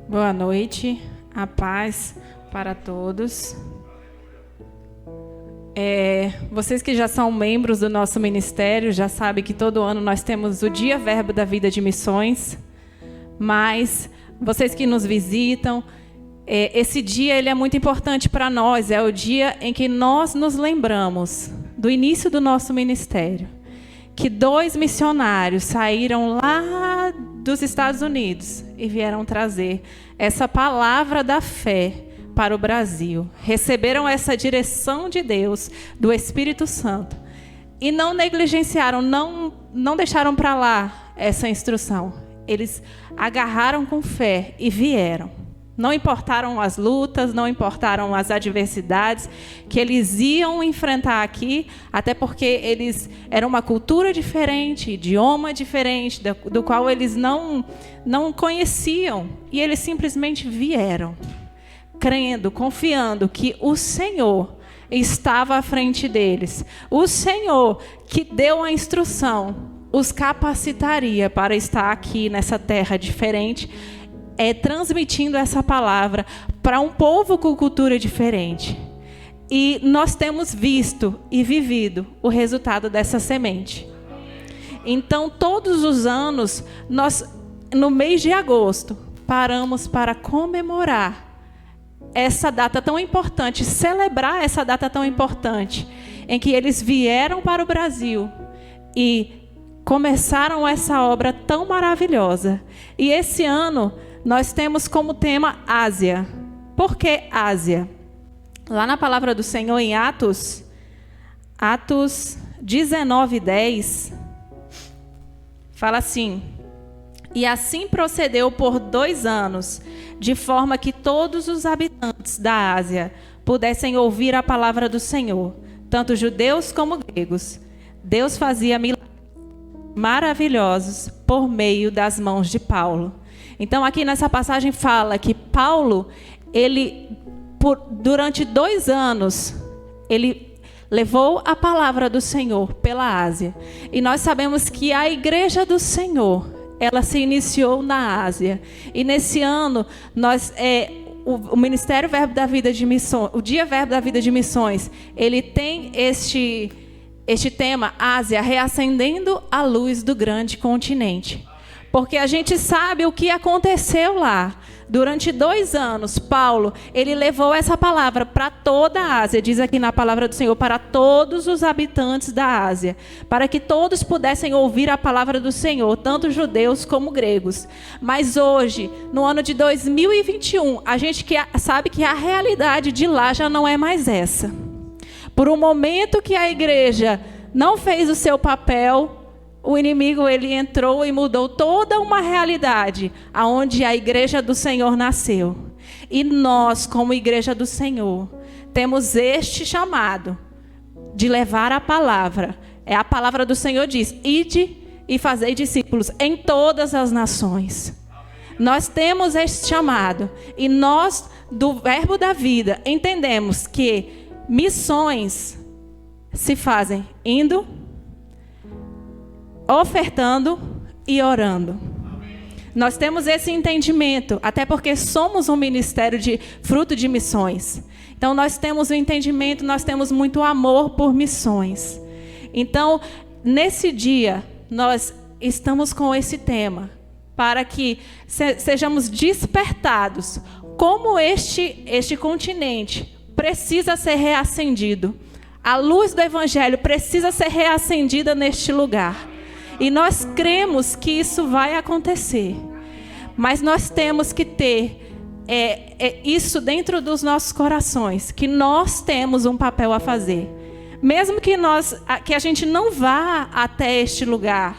Boa noite, a paz para todos. Vocês que já são membros do nosso ministério já sabem que todo ano nós temos o Dia Verbo da Vida de Missões, mas vocês que nos visitam, esse dia ele é muito importante para nós, é o dia em que nós nos lembramos do início do nosso ministério, que 2 missionários saíram lá dos Estados Unidos e vieram trazer essa palavra da fé para o Brasil. Receberam essa direção de Deus, do Espírito Santo, e não negligenciaram, não deixaram para lá essa instrução. Eles agarraram com fé e vieram. Não importaram as lutas, não importaram as adversidades que eles iam enfrentar aqui, até porque eles eram uma cultura diferente, idioma diferente, do qual eles não conheciam. E eles simplesmente vieram, crendo, confiando que o Senhor estava à frente deles. O Senhor que deu a instrução os capacitaria para estar aqui nessa terra diferente, transmitindo essa palavra para um povo com cultura diferente. E nós temos visto e vivido o resultado dessa semente. Então, todos os anos, nós, no mês de agosto, paramos para comemorar essa data tão importante, celebrar essa data tão importante, em que eles vieram para o Brasil e começaram essa obra tão maravilhosa. E esse ano nós temos como tema Ásia. Por que Ásia? Lá na palavra do Senhor em Atos 19:10, fala assim: e assim procedeu por 2 anos, de forma que todos os habitantes da Ásia pudessem ouvir a palavra do Senhor, tanto judeus como gregos. Deus fazia milagres maravilhosos por meio das mãos de Paulo. Então, aqui nessa passagem fala que Paulo, durante 2 anos, ele levou a palavra do Senhor pela Ásia. E nós sabemos que a igreja do Senhor, ela se iniciou na Ásia. E nesse ano, o Ministério Verbo da Vida de Missões, o Dia Verbo da Vida de Missões, ele tem este tema, Ásia, reacendendo a luz do grande continente. Porque a gente sabe o que aconteceu lá. Durante 2 anos, Paulo, ele levou essa palavra para toda a Ásia, diz aqui na palavra do Senhor, para todos os habitantes da Ásia, para que todos pudessem ouvir a palavra do Senhor, tanto judeus como gregos. Mas hoje, no ano de 2021, a gente sabe que a realidade de lá já não é mais essa. Por um momento que a igreja não fez o seu papel, o inimigo ele entrou e mudou toda uma realidade aonde a igreja do Senhor nasceu. E nós, como igreja do Senhor, temos este chamado de levar a palavra. A palavra do Senhor diz: ide e fazei discípulos em todas as nações. Nós temos este chamado e nós, do Verbo da Vida, entendemos que missões se fazem indo, ofertando e orando. Nós temos esse entendimento, até porque somos um ministério de fruto de missões. Então nós temos o entendimento, nós temos muito amor por missões. Então, nesse dia, nós estamos com esse tema, para que sejamos despertados, como este continente precisa ser reacendido. A luz do Evangelho precisa ser reacendida neste lugar. E nós cremos que isso vai acontecer. Mas nós temos que ter isso dentro dos nossos corações, que nós temos um papel a fazer. Mesmo que a gente não vá até este lugar,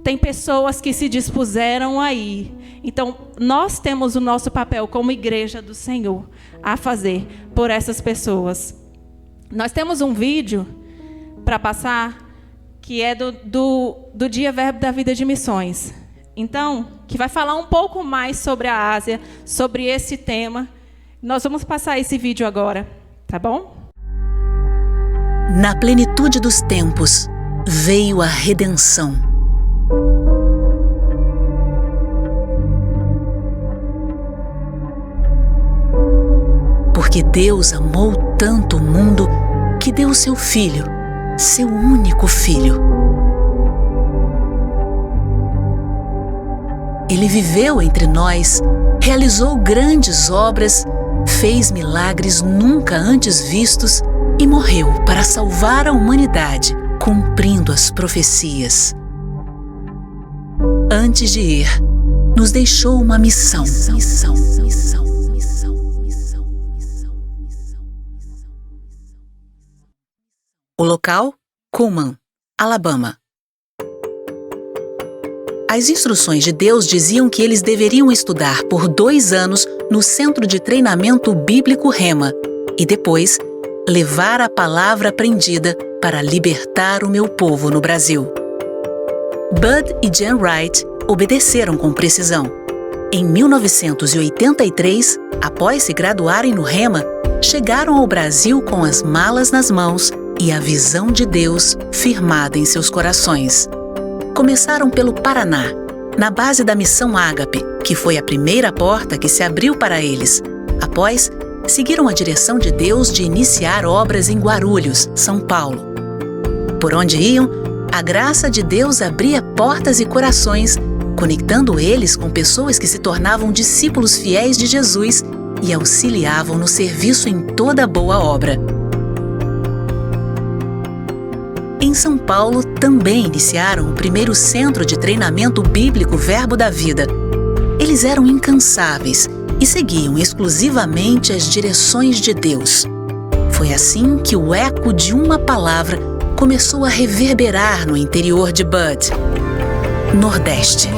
tem pessoas que se dispuseram a ir. Então, nós temos o nosso papel como igreja do Senhor a fazer por essas pessoas. Nós temos um vídeo para passar, que é do Dia Verbo da Vida de Missões. Então, que vai falar um pouco mais sobre a Ásia, sobre esse tema. Nós vamos passar esse vídeo agora, tá bom? Na plenitude dos tempos, veio a redenção. que Deus amou tanto o mundo que deu o seu Filho, seu único Filho. Ele viveu entre nós, realizou grandes obras, fez milagres nunca antes vistos e morreu para salvar a humanidade, cumprindo as profecias. Antes de ir, nos deixou uma missão. O local? Cullman, Alabama. As instruções de Deus diziam que eles deveriam estudar por 2 anos no Centro de Treinamento Bíblico Rema e depois levar a palavra aprendida para libertar o meu povo no Brasil. Bud e Jen Wright obedeceram com precisão. Em 1983, após se graduarem no Rema, chegaram ao Brasil com as malas nas mãos e a visão de Deus firmada em seus corações. Começaram pelo Paraná, na base da Missão Ágape, que foi a primeira porta que se abriu para eles. Após, seguiram a direção de Deus de iniciar obras em Guarulhos, São Paulo. Por onde iam, a graça de Deus abria portas e corações, conectando eles com pessoas que se tornavam discípulos fiéis de Jesus e auxiliavam no serviço em toda boa obra. Em São Paulo, também iniciaram o primeiro centro de treinamento bíblico Verbo da Vida. Eles eram incansáveis e seguiam exclusivamente as direções de Deus. Foi assim que o eco de uma palavra começou a reverberar no interior de Bud. Nordeste.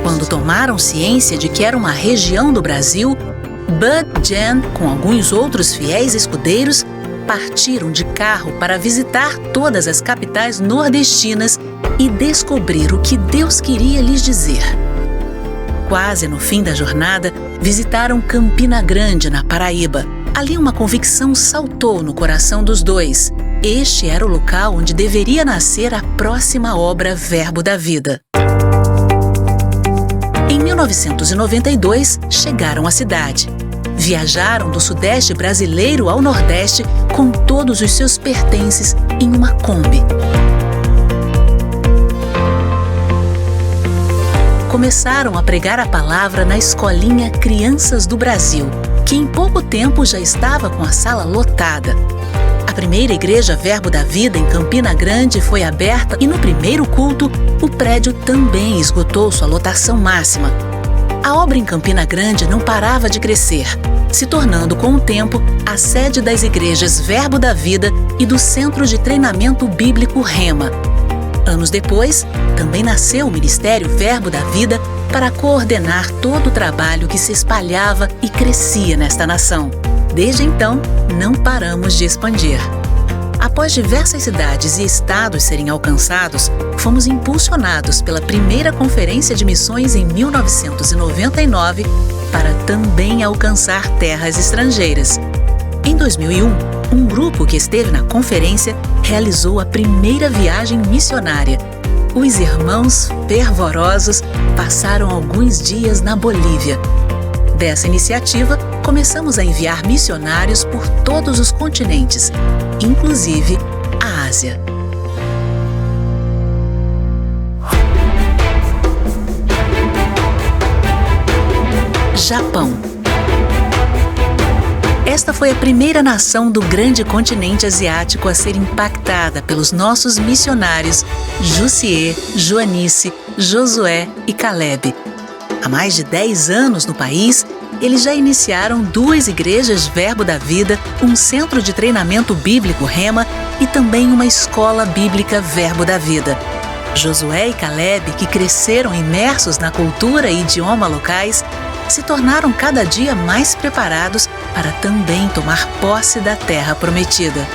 Quando tomaram ciência de que era uma região do Brasil, Bud e Jen, com alguns outros fiéis escudeiros, partiram de carro para visitar todas as capitais nordestinas e descobrir o que Deus queria lhes dizer. Quase no fim da jornada, visitaram Campina Grande, na Paraíba. Ali uma convicção saltou no coração dos dois. Este era o local onde deveria nascer a próxima obra Verbo da Vida. Em 1992, chegaram à cidade. Viajaram do Sudeste brasileiro ao Nordeste com todos os seus pertences em uma Kombi. Começaram a pregar a palavra na escolinha Crianças do Brasil, que em pouco tempo já estava com a sala lotada. A primeira igreja Verbo da Vida em Campina Grande foi aberta e no primeiro culto, o prédio também esgotou sua lotação máxima. A obra em Campina Grande não parava de crescer, se tornando com o tempo a sede das igrejas Verbo da Vida e do Centro de Treinamento Bíblico Rema. Anos depois, também nasceu o Ministério Verbo da Vida para coordenar todo o trabalho que se espalhava e crescia nesta nação. Desde então, não paramos de expandir. Após diversas cidades e estados serem alcançados, fomos impulsionados pela primeira Conferência de Missões em 1999 para também alcançar terras estrangeiras. Em 2001, um grupo que esteve na conferência realizou a primeira viagem missionária. Os irmãos fervorosos passaram alguns dias na Bolívia. Dessa iniciativa, começamos a enviar missionários por todos os continentes, inclusive a Ásia. Japão. Esta foi a primeira nação do grande continente asiático a ser impactada pelos nossos missionários Jussier, Joanice, Josué e Caleb. Há mais de 10 anos no país, eles já iniciaram 2 igrejas Verbo da Vida, um centro de treinamento bíblico Rema e também uma escola bíblica Verbo da Vida. Josué e Caleb, que cresceram imersos na cultura e idioma locais, se tornaram cada dia mais preparados para também tomar posse da terra prometida.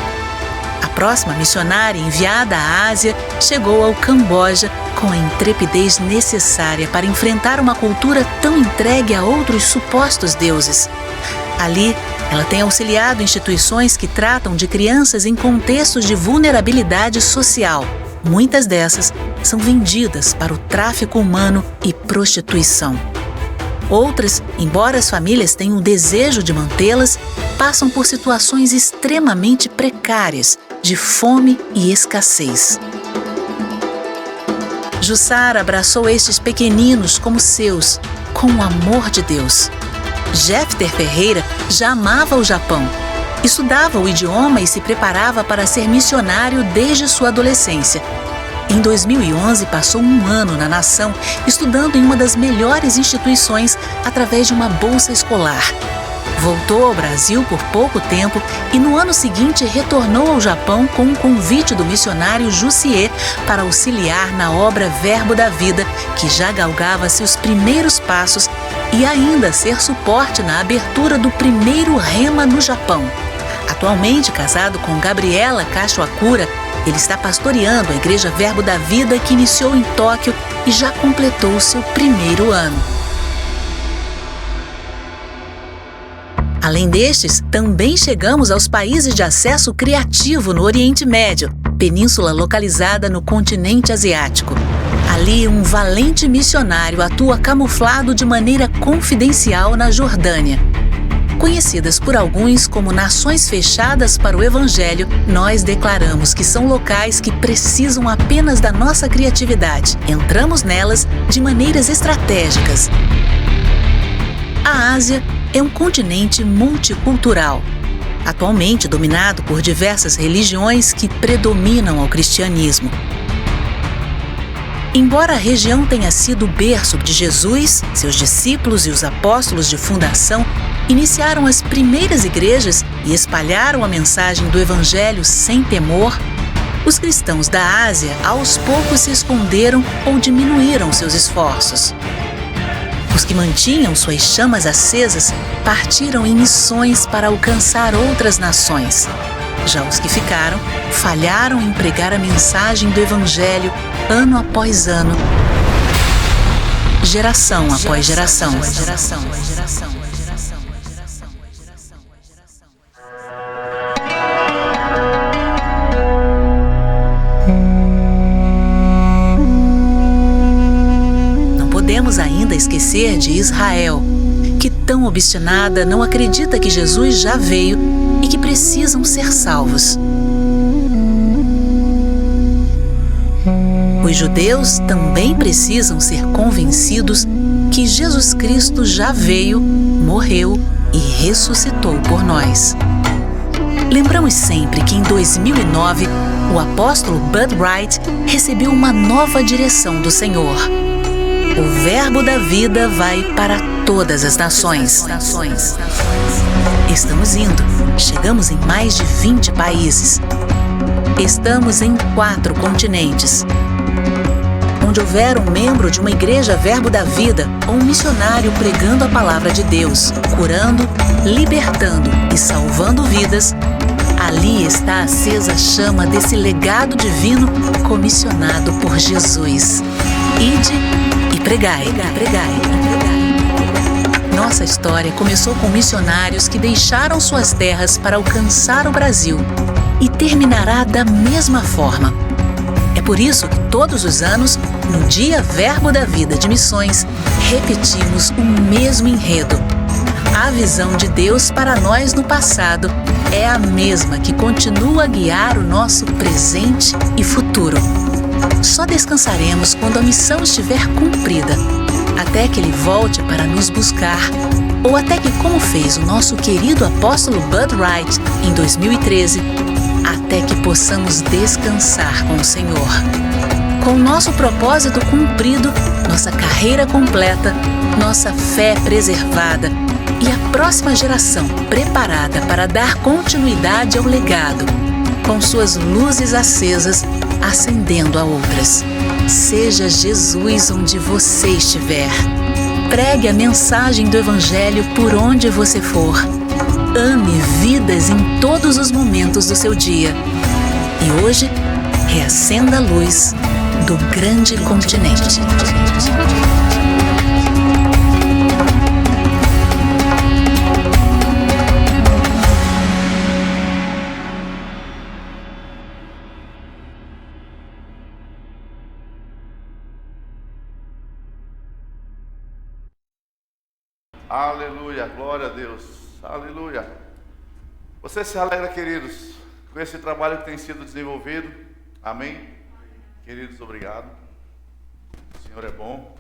A próxima missionária enviada à Ásia chegou ao Camboja com a intrepidez necessária para enfrentar uma cultura tão entregue a outros supostos deuses. Ali, ela tem auxiliado instituições que tratam de crianças em contextos de vulnerabilidade social. Muitas dessas são vendidas para o tráfico humano e prostituição. Outras, embora as famílias tenham o desejo de mantê-las, passam por situações extremamente precárias, de fome e escassez. Jussara abraçou estes pequeninos como seus, com o amor de Deus. Jefter Ferreira já amava o Japão. Estudava o idioma e se preparava para ser missionário desde sua adolescência. Em 2011, passou um ano na nação, estudando em uma das melhores instituições através de uma bolsa escolar. Voltou ao Brasil por pouco tempo e no ano seguinte retornou ao Japão com um convite do missionário Jussier para auxiliar na obra Verbo da Vida, que já galgava seus primeiros passos, e ainda ser suporte na abertura do primeiro Rema no Japão. Atualmente casado com Gabriela Kashiwakura, ele está pastoreando a Igreja Verbo da Vida, que iniciou em Tóquio e já completou seu primeiro ano. Além destes, também chegamos aos países de acesso criativo no Oriente Médio, península localizada no continente asiático. Ali, um valente missionário atua camuflado de maneira confidencial na Jordânia. Conhecidas por alguns como nações fechadas para o Evangelho, nós declaramos que são locais que precisam apenas da nossa criatividade. Entramos nelas de maneiras estratégicas. A Ásia é um continente multicultural, atualmente dominado por diversas religiões que predominam ao cristianismo. Embora a região tenha sido o berço de Jesus, seus discípulos e os apóstolos de fundação iniciaram as primeiras igrejas e espalharam a mensagem do Evangelho sem temor, os cristãos da Ásia aos poucos se esconderam ou diminuíram seus esforços. Os que mantinham suas chamas acesas partiram em missões para alcançar outras nações. Já os que ficaram, falharam em pregar a mensagem do Evangelho ano após ano, geração após geração. Não podemos ainda esquecer de Israel, que tão obstinada não acredita que Jesus já veio e que precisam ser salvos. Os judeus também precisam ser convencidos que Jesus Cristo já veio, morreu e ressuscitou por nós. Lembramos sempre que em 2009, o apóstolo Bud Wright recebeu uma nova direção do Senhor. O Verbo da Vida vai para todas as nações. Estamos indo. Chegamos em mais de 20 países. Estamos em 4 continentes. Onde houver um membro de uma igreja Verbo da Vida ou um missionário pregando a palavra de Deus, curando, libertando e salvando vidas, ali está acesa a chama desse legado divino comissionado por Jesus. Ide e pregai. Nossa história começou com missionários que deixaram suas terras para alcançar o Brasil e terminará da mesma forma. É por isso que todos os anos, no Dia Verbo da Vida de Missões, repetimos o mesmo enredo. A visão de Deus para nós no passado é a mesma que continua a guiar o nosso presente e futuro. Só descansaremos quando a missão estiver cumprida, até que Ele volte para nos buscar, ou até que, como fez o nosso querido apóstolo Bud Wright em 2013, até que possamos descansar com o Senhor. Com o nosso propósito cumprido, nossa carreira completa, nossa fé preservada e a próxima geração preparada para dar continuidade ao legado, com suas luzes acesas, acendendo a outras. Seja Jesus onde você estiver. Pregue a mensagem do Evangelho por onde você for. Ame vidas em todos os momentos do seu dia. E hoje, reacenda a luz do grande continente. Aleluia, glória a Deus, aleluia. Você se alegra, queridos, com esse trabalho que tem sido desenvolvido? Amém? Queridos, obrigado. O Senhor é bom.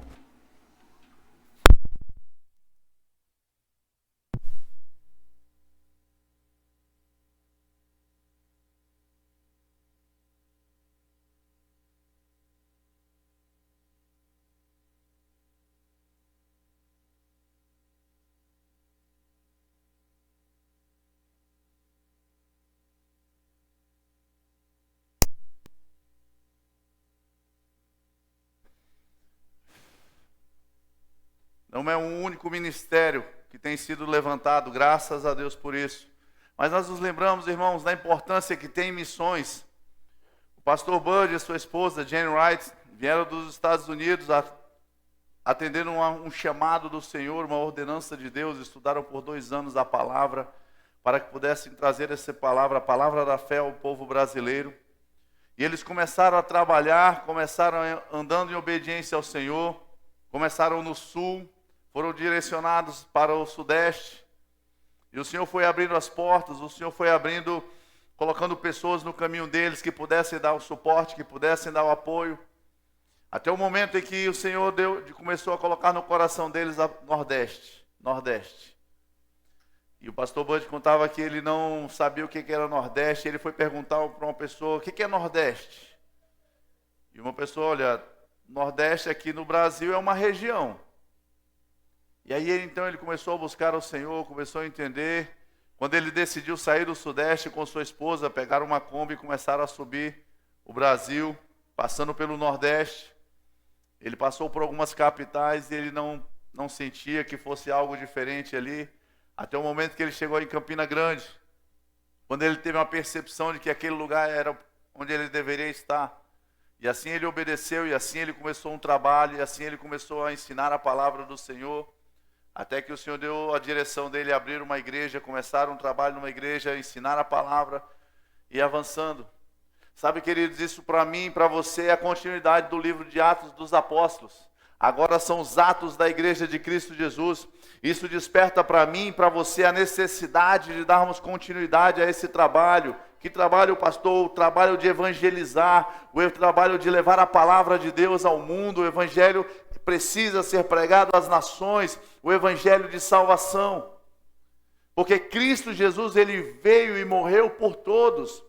Não é um único ministério que tem sido levantado, graças a Deus por isso. Mas nós nos lembramos, irmãos, da importância que tem missões. O pastor Bud e sua esposa, Jane Wright, vieram dos Estados Unidos atendendo um chamado do Senhor, uma ordenança de Deus. Estudaram por 2 anos a palavra, para que pudessem trazer essa palavra, a palavra da fé ao povo brasileiro. E eles começaram a trabalhar, começaram andando em obediência ao Senhor, começaram no sul, foram direcionados para o sudeste, e o Senhor foi abrindo as portas, o Senhor foi abrindo, colocando pessoas no caminho deles que pudessem dar o suporte, que pudessem dar o apoio, até o momento em que o Senhor começou a colocar no coração deles a Nordeste. E o pastor Bud contava que ele não sabia o que era Nordeste, ele foi perguntar para uma pessoa, o que é Nordeste? E uma pessoa, olha, Nordeste aqui no Brasil é uma região. E aí então ele começou a buscar o Senhor, começou a entender. Quando ele decidiu sair do Sudeste com sua esposa, pegaram uma Kombi e começaram a subir o Brasil, passando pelo Nordeste. Ele passou por algumas capitais e ele não sentia que fosse algo diferente ali, até o momento que ele chegou em Campina Grande, quando ele teve uma percepção de que aquele lugar era onde ele deveria estar. E assim ele obedeceu, e assim ele começou um trabalho, e assim ele começou a ensinar a palavra do Senhor, até que o Senhor deu a direção dele a abrir uma igreja, começar um trabalho numa igreja, ensinar a palavra e avançando. Sabe, queridos, isso para mim e para você é a continuidade do livro de Atos dos Apóstolos. Agora são os atos da igreja de Cristo Jesus. Isso desperta para mim e para você a necessidade de darmos continuidade a esse trabalho. Que trabalho, pastor? O trabalho de evangelizar, o trabalho de levar a palavra de Deus ao mundo. O evangelho precisa ser pregado às nações, o evangelho de salvação. Porque Cristo Jesus, ele veio e morreu por todos.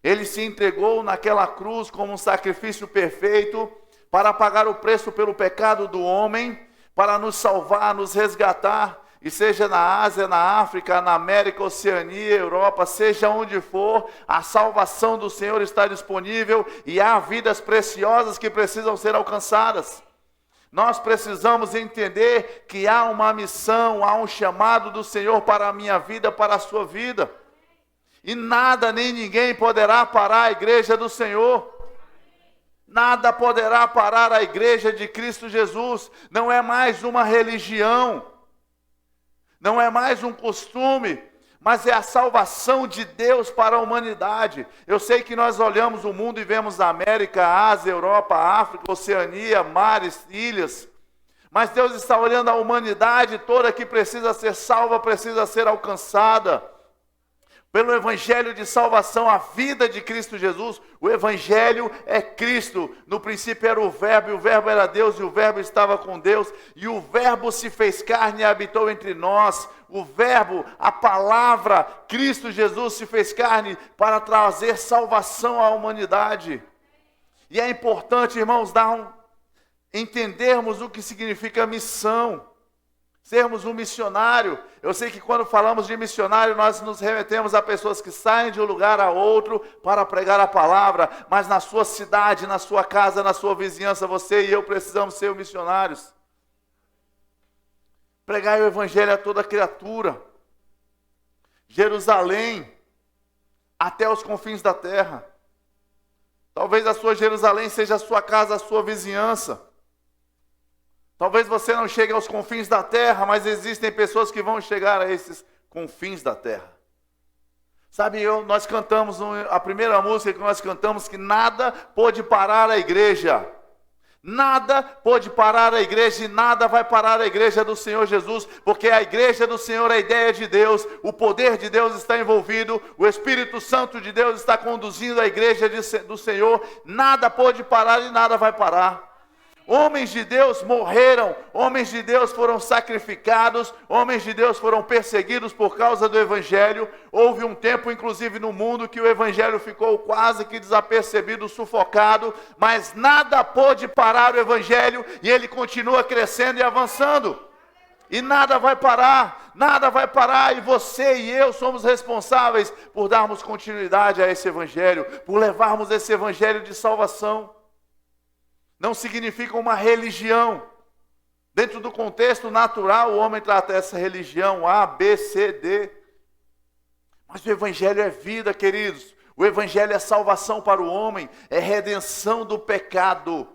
Ele se entregou naquela cruz como um sacrifício perfeito para pagar o preço pelo pecado do homem, para nos salvar, nos resgatar. E seja na Ásia, na África, na América, Oceania, Europa, seja onde for, a salvação do Senhor está disponível e há vidas preciosas que precisam ser alcançadas. Nós precisamos entender que há uma missão, há um chamado do Senhor para a minha vida, para a sua vida. E nada nem ninguém poderá parar a igreja do Senhor. Nada poderá parar a igreja de Cristo Jesus. Não é mais uma religião. Não é mais um costume, mas é a salvação de Deus para a humanidade. Eu sei que nós olhamos o mundo e vemos a América, a Ásia, a Europa, a África, a Oceania, mares, ilhas. Mas Deus está olhando a humanidade toda que precisa ser salva, precisa ser alcançada. Pelo evangelho de salvação, a vida de Cristo Jesus. O evangelho é Cristo. No princípio era o verbo, e o verbo era Deus, e o verbo estava com Deus, e o verbo se fez carne e habitou entre nós. O verbo, a palavra, Cristo Jesus se fez carne para trazer salvação à humanidade. E é importante, irmãos, entendermos o que significa missão. Sermos um missionário. Eu sei que quando falamos de missionário, nós nos remetemos a pessoas que saem de um lugar a outro para pregar a palavra, mas na sua cidade, na sua casa, na sua vizinhança, você e eu precisamos ser missionários. Pregar o evangelho a toda criatura. Jerusalém, até os confins da terra. Talvez a sua Jerusalém seja a sua casa, a sua vizinhança. Talvez você não chegue aos confins da terra, mas existem pessoas que vão chegar a esses confins da terra. Sabe, nós cantamos, a primeira música que nós cantamos, que nada pôde parar a igreja. Nada pode parar a igreja e nada vai parar a igreja do Senhor Jesus, porque a igreja do Senhor é a ideia de Deus, o poder de Deus está envolvido, o Espírito Santo de Deus está conduzindo a igreja do Senhor. Nada pode parar e nada vai parar. Homens de Deus morreram, homens de Deus foram sacrificados, homens de Deus foram perseguidos por causa do Evangelho. Houve um tempo, inclusive no mundo, que o Evangelho ficou quase que desapercebido, sufocado, mas nada pôde parar o Evangelho e ele continua crescendo e avançando. E nada vai parar, e você e eu somos responsáveis por darmos continuidade a esse Evangelho, por levarmos esse Evangelho de salvação. Não significa uma religião. Dentro do contexto natural, o homem trata essa religião A, B, C, D. Mas o Evangelho é vida, queridos. O Evangelho é salvação para o homem, é redenção do pecado.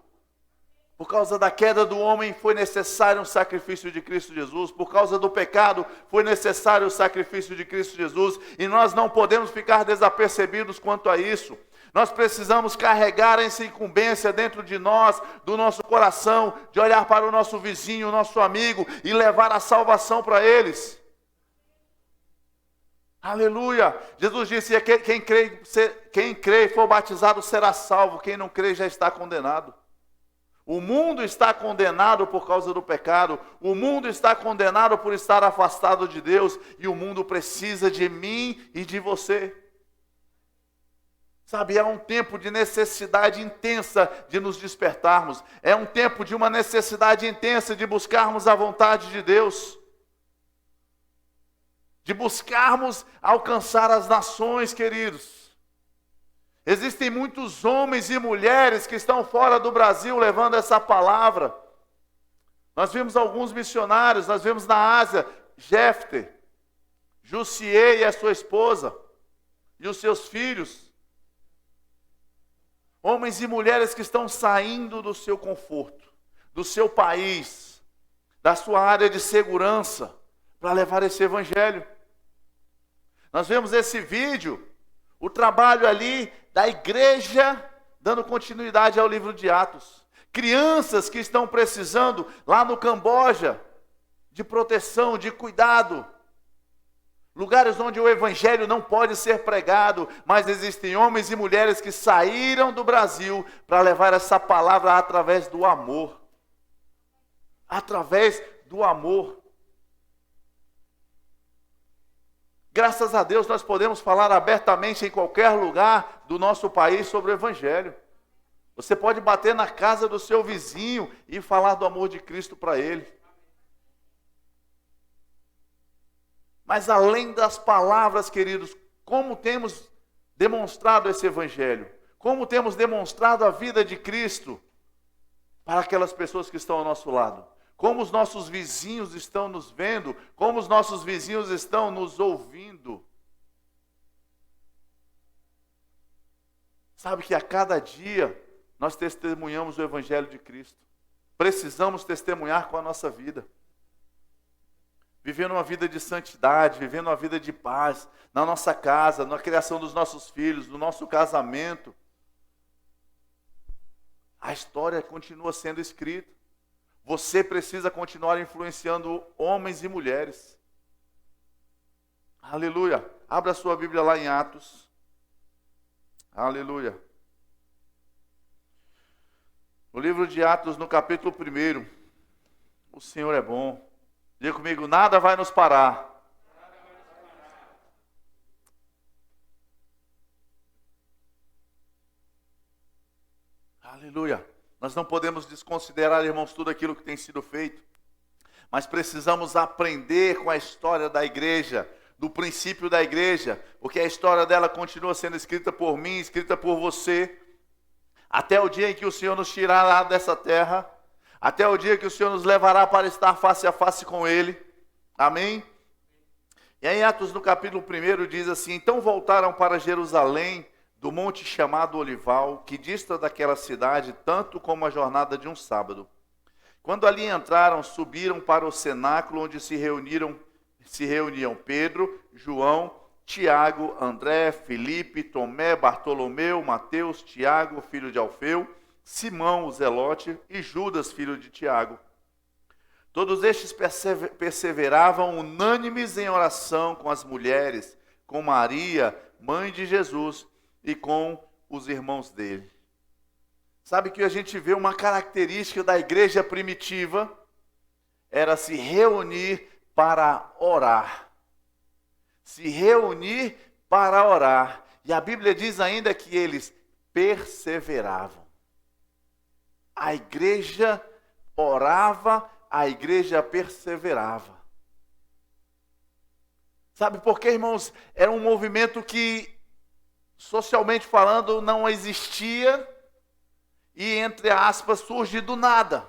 Por causa da queda do homem, foi necessário um sacrifício de Cristo Jesus. Por causa do pecado, foi necessário o sacrifício de Cristo Jesus. E nós não podemos ficar desapercebidos quanto a isso. Nós precisamos carregar essa incumbência dentro de nós, do nosso coração, de olhar para o nosso vizinho, o nosso amigo e levar a salvação para eles. Aleluia! Jesus disse que quem crê e for batizado será salvo, quem não crê já está condenado. O mundo está condenado por causa do pecado, o mundo está condenado por estar afastado de Deus e o mundo precisa de mim e de você. Sabe, é um tempo de necessidade intensa de nos despertarmos. É um tempo de uma necessidade intensa de buscarmos a vontade de Deus. De buscarmos alcançar as nações, queridos. Existem muitos homens e mulheres que estão fora do Brasil levando essa palavra. Nós vimos alguns missionários, nós vimos na Ásia, Jefter, Jussier e a sua esposa, e os seus filhos. Homens e mulheres que estão saindo do seu conforto, do seu país, da sua área de segurança, para levar esse Evangelho. Nós vemos esse vídeo, o trabalho ali da igreja, dando continuidade ao livro de Atos. Crianças que estão precisando, lá no Camboja, de proteção, de cuidado. Lugares onde o Evangelho não pode ser pregado, mas existem homens e mulheres que saíram do Brasil para levar essa palavra através do amor. Através do amor. Graças a Deus nós podemos falar abertamente em qualquer lugar do nosso país sobre o Evangelho. Você pode bater na casa do seu vizinho e falar do amor de Cristo para ele. Mas além das palavras, queridos, como temos demonstrado esse Evangelho? Como temos demonstrado a vida de Cristo para aquelas pessoas que estão ao nosso lado? Como os nossos vizinhos estão nos vendo? Como os nossos vizinhos estão nos ouvindo? Sabe que a cada dia nós testemunhamos o Evangelho de Cristo. Precisamos testemunhar com a nossa vida. Vivendo uma vida de santidade, vivendo uma vida de paz, na nossa casa, na criação dos nossos filhos, no nosso casamento. A história continua sendo escrita. Você precisa continuar influenciando homens e mulheres. Aleluia. Abra a sua Bíblia lá em Atos. Aleluia. No livro de Atos, no capítulo 1. O Senhor é bom. Diga comigo, nada vai nos parar. Aleluia. Nós não podemos desconsiderar, irmãos, tudo aquilo que tem sido feito. Mas precisamos aprender com a história da igreja, do princípio da igreja, porque a história dela continua sendo escrita por mim, escrita por você, até o dia em que o Senhor nos tirará dessa terra, até o dia que o Senhor nos levará para estar face a face com Ele. Amém? E aí em Atos no capítulo 1 diz assim: então voltaram para Jerusalém, do monte chamado Olival, que dista daquela cidade tanto como a jornada de um sábado. Quando ali entraram, subiram para o cenáculo onde se reuniam Pedro, João, Tiago, André, Filipe, Tomé, Bartolomeu, Mateus, Tiago, filho de Alfeu, Simão, o Zelote, e Judas, filho de Tiago. Todos estes perseveravam unânimes em oração com as mulheres, com Maria, mãe de Jesus, e com os irmãos dele. Sabe que a gente vê uma característica da igreja primitiva, era se reunir para orar. Se reunir para orar. E a Bíblia diz ainda que eles perseveravam. A igreja orava, a igreja perseverava. Sabe por quê, irmãos? Era um movimento que, socialmente falando, não existia e, entre aspas, surge do nada.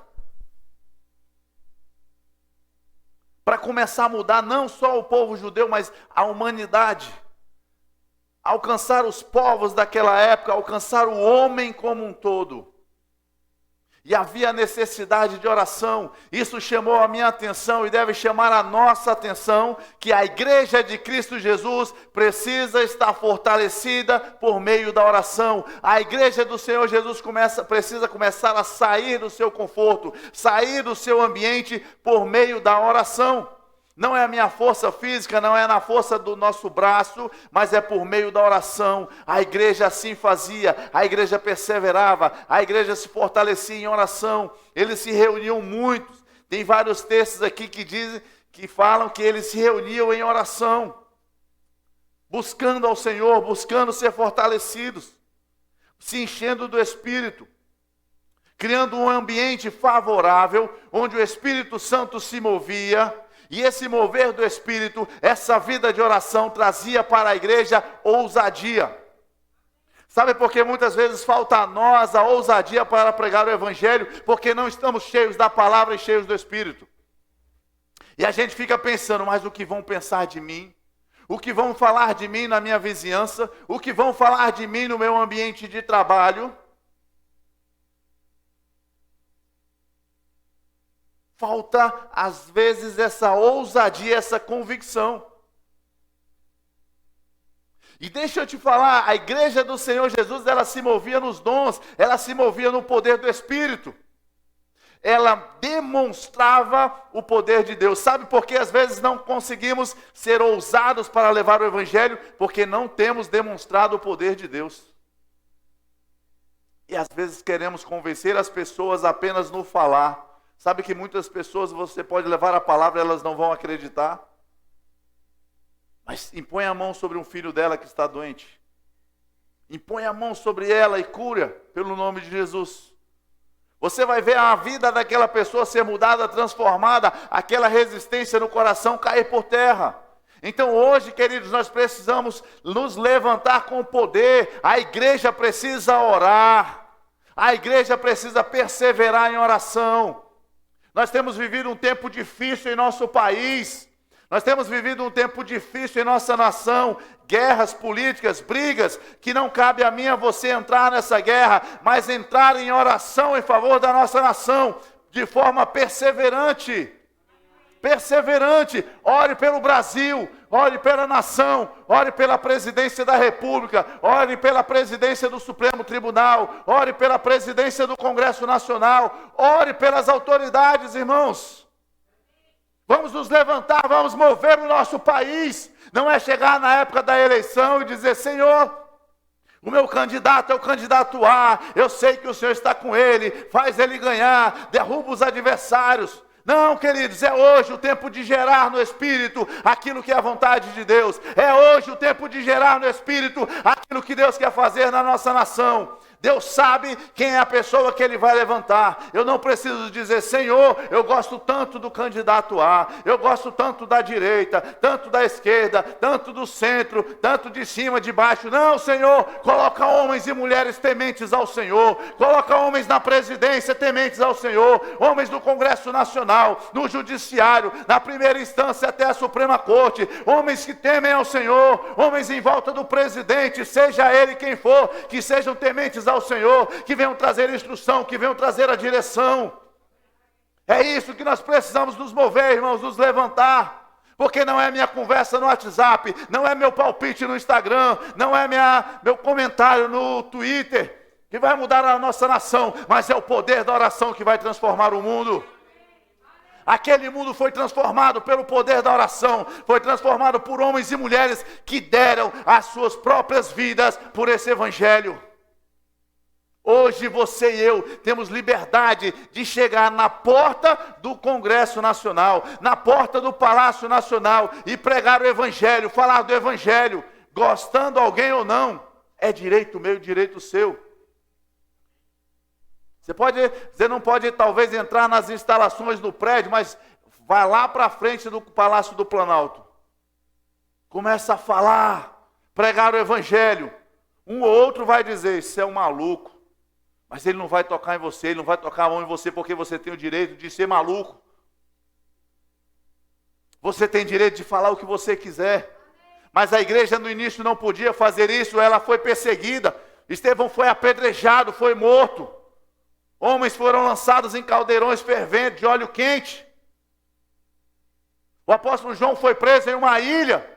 Para começar a mudar não só o povo judeu, mas a humanidade. Alcançar os povos daquela época, alcançar o homem como um todo. E havia necessidade de oração. Isso chamou a minha atenção e deve chamar a nossa atenção, que a igreja de Cristo Jesus precisa estar fortalecida por meio da oração. A igreja do Senhor Jesus precisa começar a sair do seu conforto, sair do seu ambiente por meio da oração. Não é a minha força física, não é na força do nosso braço, mas é por meio da oração. A igreja assim fazia, a igreja perseverava, a igreja se fortalecia em oração. Eles se reuniam muitos. Tem vários textos aqui que falam que eles se reuniam em oração, buscando ao Senhor, buscando ser fortalecidos, se enchendo do Espírito, criando um ambiente favorável, onde o Espírito Santo se movia. E esse mover do Espírito, essa vida de oração, trazia para a igreja ousadia. Sabe por que muitas vezes falta a nós a ousadia para pregar o Evangelho? Porque não estamos cheios da palavra e cheios do Espírito. E a gente fica pensando, mas o que vão pensar de mim? O que vão falar de mim na minha vizinhança? O que vão falar de mim no meu ambiente de trabalho? Falta, às vezes, essa ousadia, essa convicção. E deixa eu te falar, a igreja do Senhor Jesus, ela se movia nos dons, ela se movia no poder do Espírito. Ela demonstrava o poder de Deus. Sabe por que às vezes não conseguimos ser ousados para levar o Evangelho? Porque não temos demonstrado o poder de Deus. E às vezes queremos convencer as pessoas apenas no falar. Sabe que muitas pessoas você pode levar a palavra e elas não vão acreditar? Mas impõe a mão sobre um filho dela que está doente. Impõe a mão sobre ela e cura pelo nome de Jesus. Você vai ver a vida daquela pessoa ser mudada, transformada, aquela resistência no coração cair por terra. Então hoje, queridos, nós precisamos nos levantar com poder. A igreja precisa orar. A igreja precisa perseverar em oração. Nós temos vivido um tempo difícil em nosso país. Nós temos vivido um tempo difícil em nossa nação. Guerras políticas, brigas, que não cabe a mim e a você entrar nessa guerra, mas entrar em oração em favor da nossa nação, de forma perseverante. Perseverante. Ore pelo Brasil, ore pela nação, ore pela presidência da República, ore pela presidência do Supremo Tribunal, ore pela presidência do Congresso Nacional, ore pelas autoridades, irmãos. Vamos nos levantar, vamos mover o nosso país. Não é chegar na época da eleição e dizer, Senhor, o meu candidato é o candidato A, eu sei que o Senhor está com ele, faz ele ganhar, derruba os adversários. Não, queridos, é hoje o tempo de gerar no Espírito aquilo que é a vontade de Deus. É hoje o tempo de gerar no Espírito aquilo que Deus quer fazer na nossa nação. Deus sabe quem é a pessoa que Ele vai levantar. Eu não preciso dizer, Senhor, eu gosto tanto do candidato A, eu gosto tanto da direita, tanto da esquerda, tanto do centro, tanto de cima, de baixo. Não, Senhor, coloca homens e mulheres tementes ao Senhor, coloca homens na presidência tementes ao Senhor, homens no Congresso Nacional, no Judiciário, na primeira instância até a Suprema Corte, homens que temem ao Senhor, homens em volta do presidente, seja ele quem for, que sejam tementes ao Senhor, que venham trazer instrução, que venham trazer a direção. É isso que nós precisamos nos mover, irmãos, nos levantar. Porque não é minha conversa no WhatsApp, não é meu palpite no Instagram, não é meu comentário no Twitter, que vai mudar a nossa nação, mas é o poder da oração que vai transformar o mundo. Aquele mundo foi transformado pelo poder da oração, foi transformado por homens e mulheres que deram as suas próprias vidas por esse evangelho. Hoje você e eu temos liberdade de chegar na porta do Congresso Nacional, na porta do Palácio Nacional e pregar o evangelho, falar do evangelho, gostando alguém ou não, é direito meu, direito seu. Você não pode talvez entrar nas instalações do prédio, mas vai lá para frente do Palácio do Planalto. Começa a falar, pregar o evangelho. Um ou outro vai dizer, isso é um maluco. Mas ele não vai tocar em você, ele não vai tocar a mão em você, porque você tem o direito de ser maluco. Você tem direito de falar o que você quiser. Mas a igreja no início não podia fazer isso, ela foi perseguida. Estevão foi apedrejado, foi morto. Homens foram lançados em caldeirões ferventes de óleo quente. O apóstolo João foi preso em uma ilha.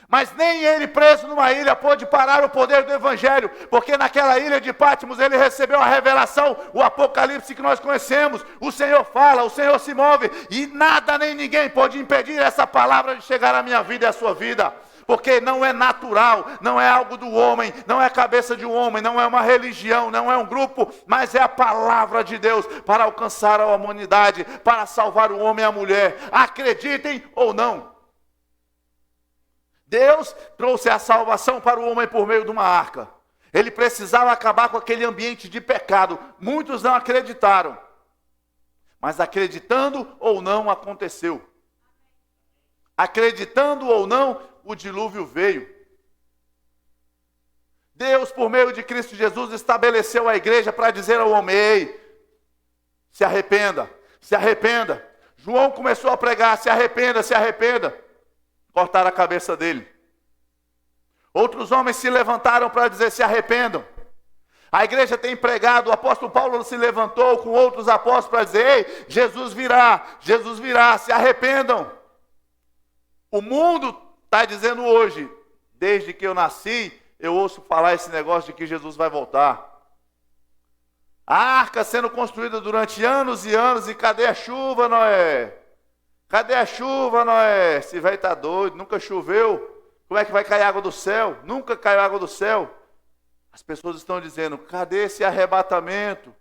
Mas nem ele preso numa ilha pôde parar o poder do evangelho. Porque naquela ilha de Patmos ele recebeu a revelação, o apocalipse que nós conhecemos. O Senhor fala, o Senhor se move. E nada nem ninguém pode impedir essa palavra de chegar à minha vida e à sua vida. Porque não é natural, não é algo do homem, não é a cabeça de um homem, não é uma religião, não é um grupo, mas é a palavra de Deus para alcançar a humanidade, para salvar o homem e a mulher. Acreditem ou não. Deus trouxe a salvação para o homem por meio de uma arca. Ele precisava acabar com aquele ambiente de pecado. Muitos não acreditaram. Mas acreditando ou não, aconteceu. Acreditando ou não, o dilúvio veio. Deus, por meio de Cristo Jesus, estabeleceu a igreja para dizer ao homem, ei, se arrependa, se arrependa. João começou a pregar, se arrependa, se arrependa. Cortaram a cabeça dele. Outros homens se levantaram para dizer, se arrependam. A igreja tem pregado, o apóstolo Paulo se levantou com outros apóstolos para dizer, ei, Jesus virá, se arrependam. O mundo está dizendo hoje, desde que eu nasci, eu ouço falar esse negócio de que Jesus vai voltar. A arca sendo construída durante anos e anos, e cadê a chuva, Noé? Cadê a chuva, Noé? Esse velho está doido, nunca choveu. Como é que vai cair água do céu? Nunca caiu água do céu. As pessoas estão dizendo, cadê esse arrebatamento?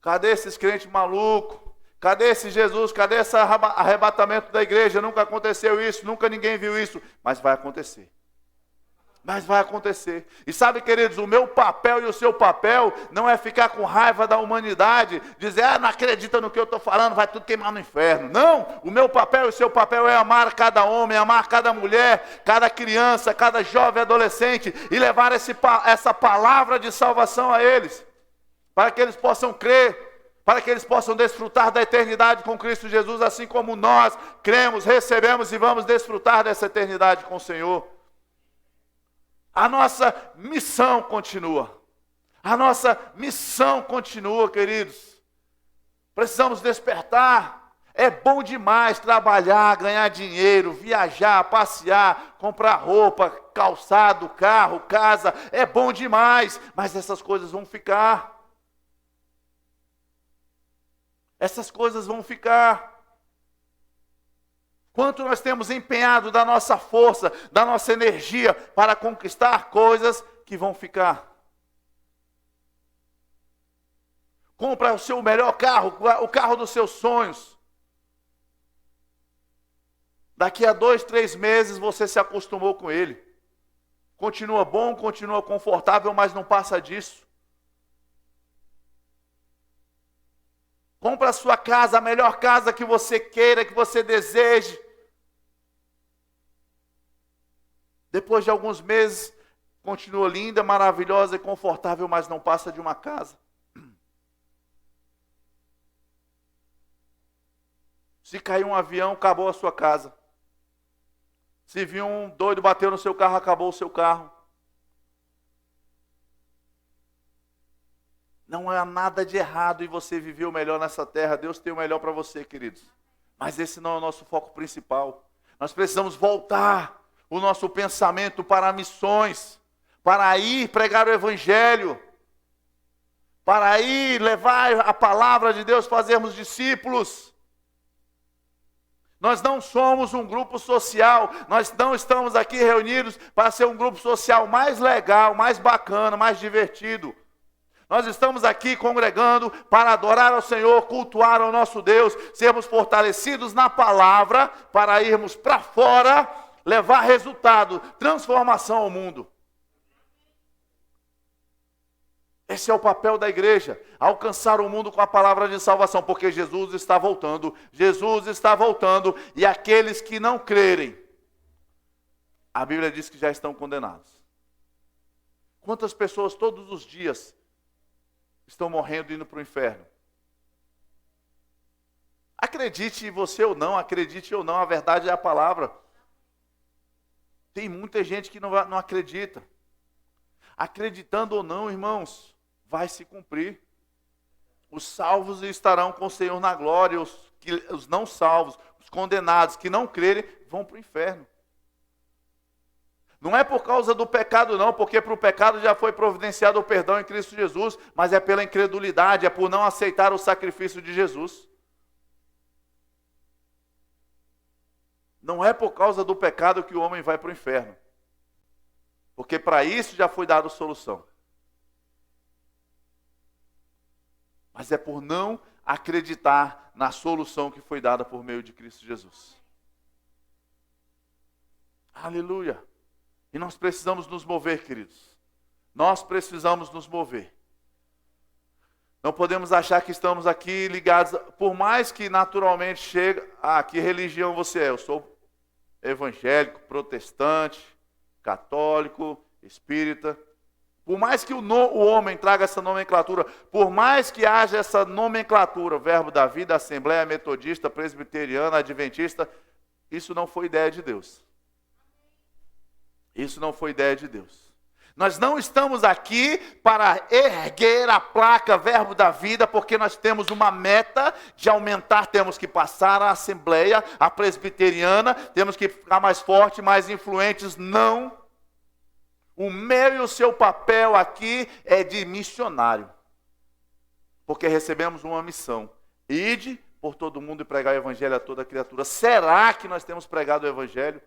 Cadê esses crentes malucos? Cadê esse Jesus? Cadê esse arrebatamento da igreja? Nunca aconteceu isso, nunca ninguém viu isso. Mas vai acontecer. Mas vai acontecer. E sabe, queridos, o meu papel e o seu papel não é ficar com raiva da humanidade, dizer, não acredita no que eu estou falando, vai tudo queimar no inferno. Não, o meu papel e o seu papel é amar cada homem, amar cada mulher, cada criança, cada jovem adolescente e levar essa palavra de salvação a eles, para que eles possam crer, para que eles possam desfrutar da eternidade com Cristo Jesus, assim como nós cremos, recebemos e vamos desfrutar dessa eternidade com o Senhor. A nossa missão continua. A nossa missão continua, queridos. Precisamos despertar. É bom demais trabalhar, ganhar dinheiro, viajar, passear, comprar roupa, calçado, carro, casa. É bom demais, mas essas coisas vão ficar. Essas coisas vão ficar. Quanto nós temos empenhado da nossa força, da nossa energia para conquistar coisas que vão ficar. Compra o seu melhor carro, o carro dos seus sonhos. Daqui a 2, 3 meses você se acostumou com ele. Continua bom, continua confortável, mas não passa disso. Compra a sua casa, a melhor casa que você queira, que você deseje. Depois de alguns meses, continua linda, maravilhosa e confortável, mas não passa de uma casa. Se cair um avião, acabou a sua casa. Se vir um doido bater no seu carro, acabou o seu carro. Não há nada de errado em você viver o melhor nessa terra. Deus tem o melhor para você, queridos. Mas esse não é o nosso foco principal. Nós precisamos voltar o nosso pensamento para missões, para ir pregar o evangelho. para ir levar a palavra de Deus, fazermos discípulos. Nós não somos um grupo social, nós não estamos aqui reunidos para ser um grupo social mais legal, mais bacana, mais divertido. Nós estamos aqui congregando para adorar ao Senhor, cultuar ao nosso Deus, sermos fortalecidos na palavra para irmos para fora, levar resultado, transformação ao mundo. Esse é o papel da igreja, alcançar o mundo com a palavra de salvação, porque Jesus está voltando, e aqueles que não crerem, a Bíblia diz que já estão condenados. Quantas pessoas todos os dias estão morrendo e indo para o inferno? Acredite você ou não, acredite ou não, a verdade é a palavra. Tem muita gente que não acredita. Acreditando ou não, irmãos, vai se cumprir. Os salvos estarão com o Senhor na glória, os não salvos, os condenados que não crerem, vão para o inferno. Não é por causa do pecado não, porque para o pecado já foi providenciado o perdão em Cristo Jesus, mas é pela incredulidade, é por não aceitar o sacrifício de Jesus. Não é por causa do pecado que o homem vai para o inferno, porque para isso já foi dada solução. Mas é por não acreditar na solução que foi dada por meio de Cristo Jesus. Aleluia! E nós precisamos nos mover, queridos. Nós precisamos nos mover. Não podemos achar que estamos aqui ligados, por mais que naturalmente chegue, que religião você é? Eu sou evangélico, protestante, católico, espírita. Por mais que o homem traga essa nomenclatura, por mais que haja essa nomenclatura, Verbo da Vida, Assembleia Metodista, Presbiteriana, Adventista, isso não foi ideia de Deus. Isso não foi ideia de Deus. Nós não estamos aqui para erguer a placa Verbo da Vida, porque nós temos uma meta de aumentar, temos que passar a Assembleia, a Presbiteriana, temos que ficar mais fortes, mais influentes, não. O meu e o seu papel aqui é de missionário. Porque recebemos uma missão. Ide por todo mundo e pregar o evangelho a toda criatura. Será que nós temos pregado o evangelho?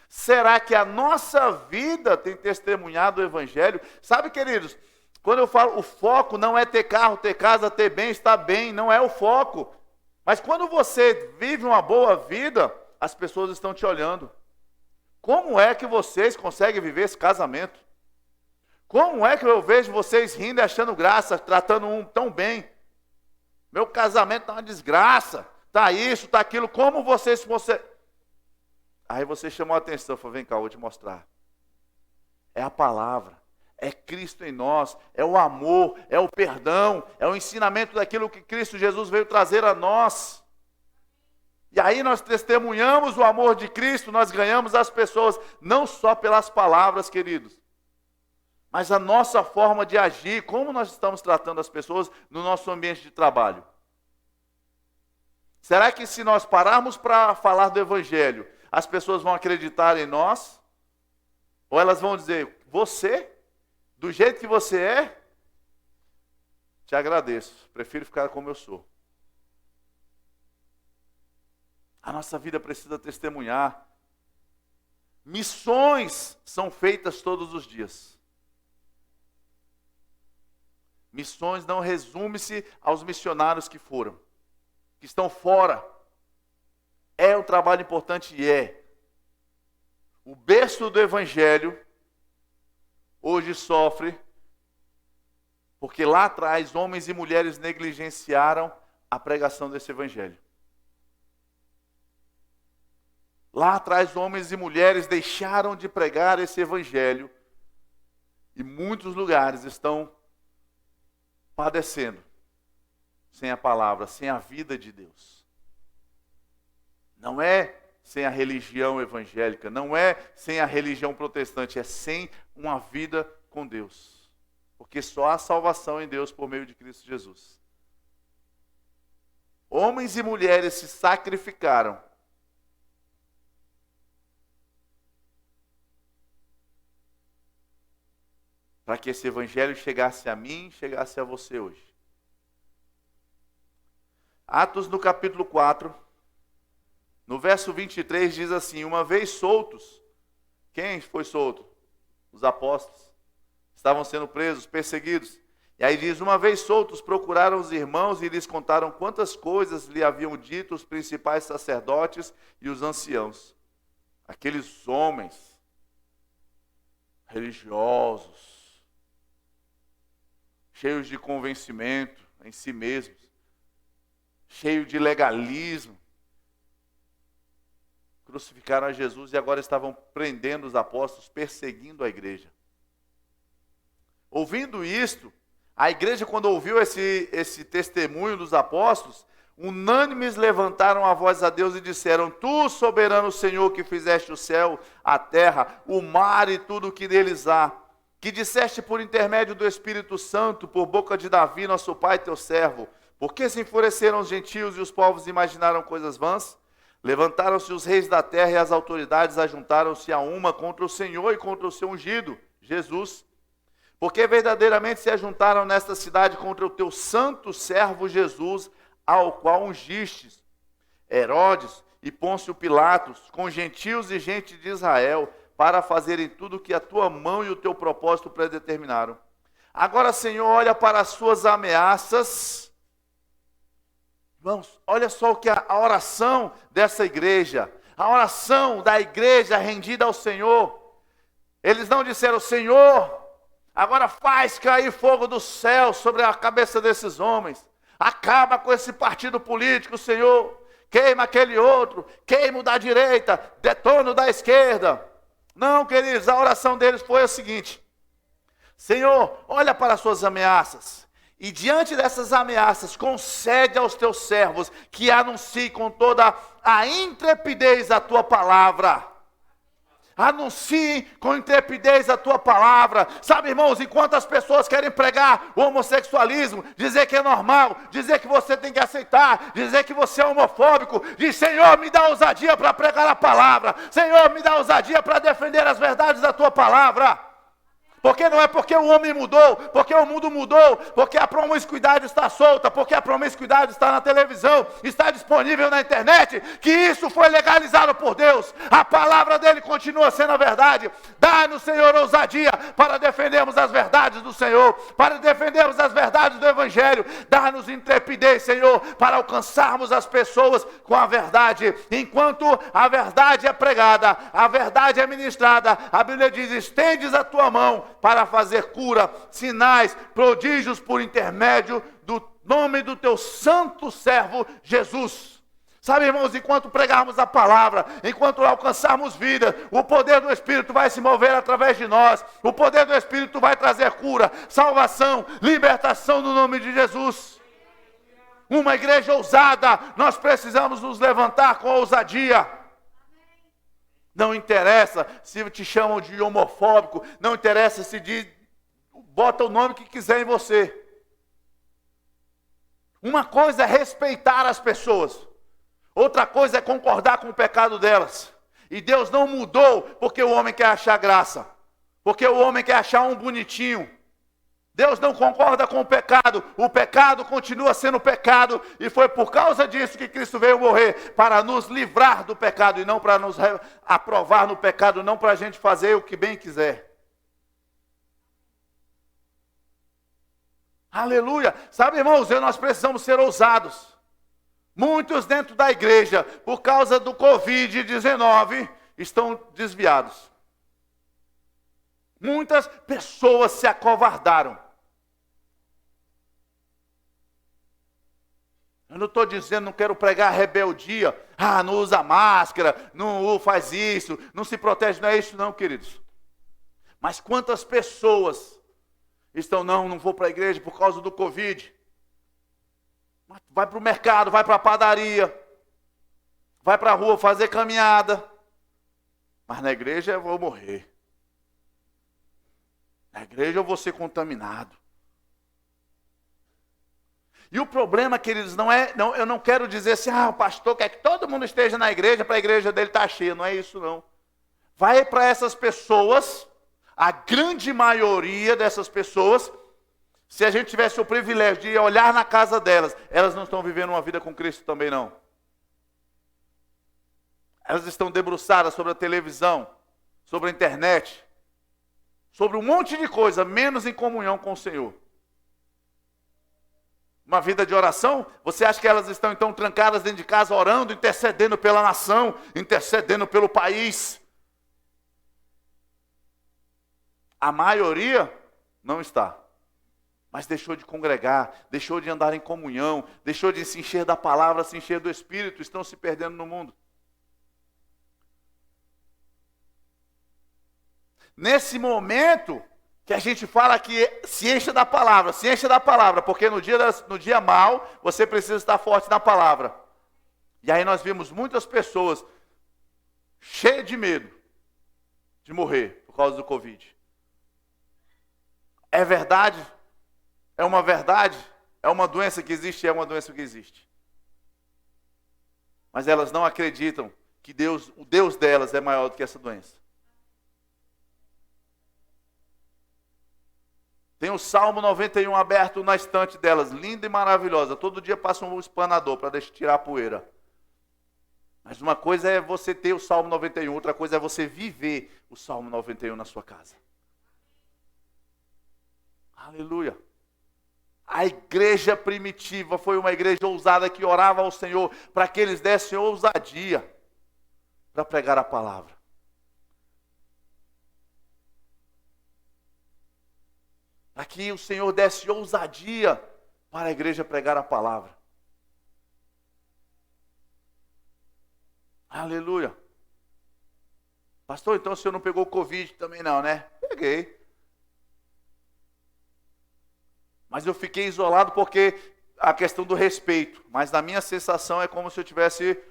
Será que a nossa vida tem testemunhado o evangelho? Sabe, queridos, quando eu falo, o foco não é ter carro, ter casa, ter bem, estar bem, não é o foco. Mas quando você vive uma boa vida, as pessoas estão te olhando. Como é que vocês conseguem viver esse casamento? Como é que eu vejo vocês rindo e achando graça, tratando um tão bem? Meu casamento está uma desgraça, está isso, está aquilo, como vocês... Aí você chamou a atenção, falou, vem cá, eu vou te mostrar. É a palavra, é Cristo em nós, é o amor, é o perdão, é o ensinamento daquilo que Cristo Jesus veio trazer a nós. E aí nós testemunhamos o amor de Cristo, nós ganhamos as pessoas, não só pelas palavras, queridos, mas a nossa forma de agir, como nós estamos tratando as pessoas no nosso ambiente de trabalho. Será que se nós pararmos para falar do Evangelho, as pessoas vão acreditar em nós? Ou elas vão dizer, você, do jeito que você é, te agradeço, prefiro ficar como eu sou. A nossa vida precisa testemunhar. Missões são feitas todos os dias. Missões não resume-se aos missionários que foram, que estão fora. É um trabalho importante e é. O berço do Evangelho hoje sofre, porque lá atrás homens e mulheres negligenciaram a pregação desse Evangelho. Lá atrás, homens e mulheres deixaram de pregar esse evangelho e muitos lugares estão padecendo sem a palavra, sem a vida de Deus. Não é sem a religião evangélica, não é sem a religião protestante, é sem uma vida com Deus. Porque só há salvação em Deus por meio de Cristo Jesus. Homens e mulheres se sacrificaram para que esse evangelho chegasse a mim, chegasse a você hoje. Atos no capítulo 4, no verso 23 diz assim: uma vez soltos, quem foi solto? Os apóstolos. Estavam sendo presos, perseguidos. E aí diz: uma vez soltos, procuraram os irmãos e lhes contaram quantas coisas lhe haviam dito os principais sacerdotes e os anciãos. Aqueles homens religiosos, cheios de convencimento em si mesmos, cheios de legalismo, crucificaram a Jesus e agora estavam prendendo os apóstolos, perseguindo a igreja. Ouvindo isto, a igreja, quando ouviu esse testemunho dos apóstolos, unânimes levantaram a voz a Deus e disseram: tu, soberano Senhor, que fizeste o céu, a terra, o mar e tudo o que neles há, que disseste por intermédio do Espírito Santo, por boca de Davi, nosso pai, teu servo, por que se enfureceram os gentios e os povos imaginaram coisas vãs? Levantaram-se os reis da terra e as autoridades ajuntaram-se a uma contra o Senhor e contra o seu ungido, Jesus. Porque verdadeiramente se ajuntaram nesta cidade contra o teu santo servo Jesus, ao qual ungistes, Herodes e Pôncio Pilatos, com gentios e gente de Israel, para fazerem tudo o que a tua mão e o teu propósito predeterminaram. Agora, Senhor, olha para as suas ameaças. Irmãos, olha só o que a oração dessa igreja, a oração da igreja rendida ao Senhor. Eles não disseram: Senhor, agora faz cair fogo do céu sobre a cabeça desses homens. Acaba com esse partido político, Senhor. Queima aquele outro, queima o da direita, detona o da esquerda. Não, queridos, a oração deles foi a seguinte: Senhor, olha para as suas ameaças. E diante dessas ameaças, concede aos teus servos que anunciem com toda a intrepidez a tua palavra. Anuncie com intrepidez a tua palavra. Sabe, irmãos, enquanto as pessoas querem pregar o homossexualismo, dizer que é normal, dizer que você tem que aceitar, dizer que você é homofóbico, diz: Senhor, me dá ousadia para pregar a palavra. Senhor, me dá ousadia para defender as verdades da tua palavra. Porque não é porque o homem mudou, porque o mundo mudou, porque a promiscuidade está solta, porque a promiscuidade está na televisão, está disponível na internet, que isso foi legalizado por Deus. A palavra dele continua sendo a verdade. Dá-nos, Senhor, ousadia para defendermos as verdades do Senhor, para defendermos as verdades do Evangelho. Dá-nos intrepidez, Senhor, para alcançarmos as pessoas com a verdade. Enquanto a verdade é pregada, a verdade é ministrada, a Bíblia diz: estendes a tua mão para fazer cura, sinais, prodígios por intermédio do nome do teu santo servo Jesus. Sabe, irmãos, enquanto pregarmos a palavra, enquanto alcançarmos vida, o poder do Espírito vai se mover através de nós. O poder do Espírito vai trazer cura, salvação, libertação no nome de Jesus. Uma igreja ousada, nós precisamos nos levantar com ousadia. Não interessa se te chamam de homofóbico, não interessa se bota o nome que quiser em você. Uma coisa é respeitar as pessoas, outra coisa é concordar com o pecado delas. E Deus não mudou porque o homem quer achar graça, porque o homem quer achar um bonitinho. Deus não concorda com o pecado continua sendo pecado, e foi por causa disso que Cristo veio morrer, para nos livrar do pecado e não para nos aprovar no pecado, não para a gente fazer o que bem quiser. Aleluia! Sabe, irmãos, nós precisamos ser ousados. Muitos dentro da igreja, por causa do Covid-19, estão desviados. Muitas pessoas se acovardaram. Eu não estou dizendo, não quero pregar rebeldia. Não usa máscara, não faz isso, não se protege. Não é isso não, queridos. Mas quantas pessoas estão: não vou para a igreja por causa do Covid. Vai para o mercado, vai para a padaria, vai para a rua fazer caminhada. Mas na igreja eu vou morrer. Na igreja eu vou ser contaminado. E o problema, queridos, eu não quero dizer assim: o pastor quer que todo mundo esteja na igreja para a igreja dele estar cheia. Não é isso não. Vai para essas pessoas, A grande maioria dessas pessoas, se a gente tivesse o privilégio de olhar na casa delas, elas não estão vivendo uma vida com Cristo também não. Elas estão debruçadas sobre a televisão, sobre a internet, sobre um monte de coisa, menos em comunhão com o Senhor. Uma vida de oração, você acha que elas estão então trancadas dentro de casa, orando, intercedendo pela nação, intercedendo pelo país? A maioria não está. Mas deixou de congregar, deixou de andar em comunhão, deixou de se encher da palavra, se encher do Espírito, estão se perdendo no mundo. Nesse momento que a gente fala que se encha da palavra, porque no dia mal você precisa estar forte na palavra. E aí nós vimos muitas pessoas cheias de medo de morrer por causa do Covid. É verdade? É uma verdade? É uma doença que existe? É uma doença que existe. Mas elas não acreditam que o Deus delas é maior do que essa doença. Tem o Salmo 91 aberto na estante delas, linda e maravilhosa. Todo dia passa um espanador para tirar a poeira. Mas uma coisa é você ter o Salmo 91, outra coisa é você viver o Salmo 91 na sua casa. Aleluia. A igreja primitiva foi uma igreja ousada que orava ao Senhor para que eles dessem ousadia para pregar a palavra. Para que o Senhor desse ousadia para a igreja pregar a palavra. Aleluia. Pastor, então o senhor não pegou Covid também não, né? Peguei. Mas eu fiquei isolado porque a questão do respeito. Mas na minha sensação é como se eu tivesse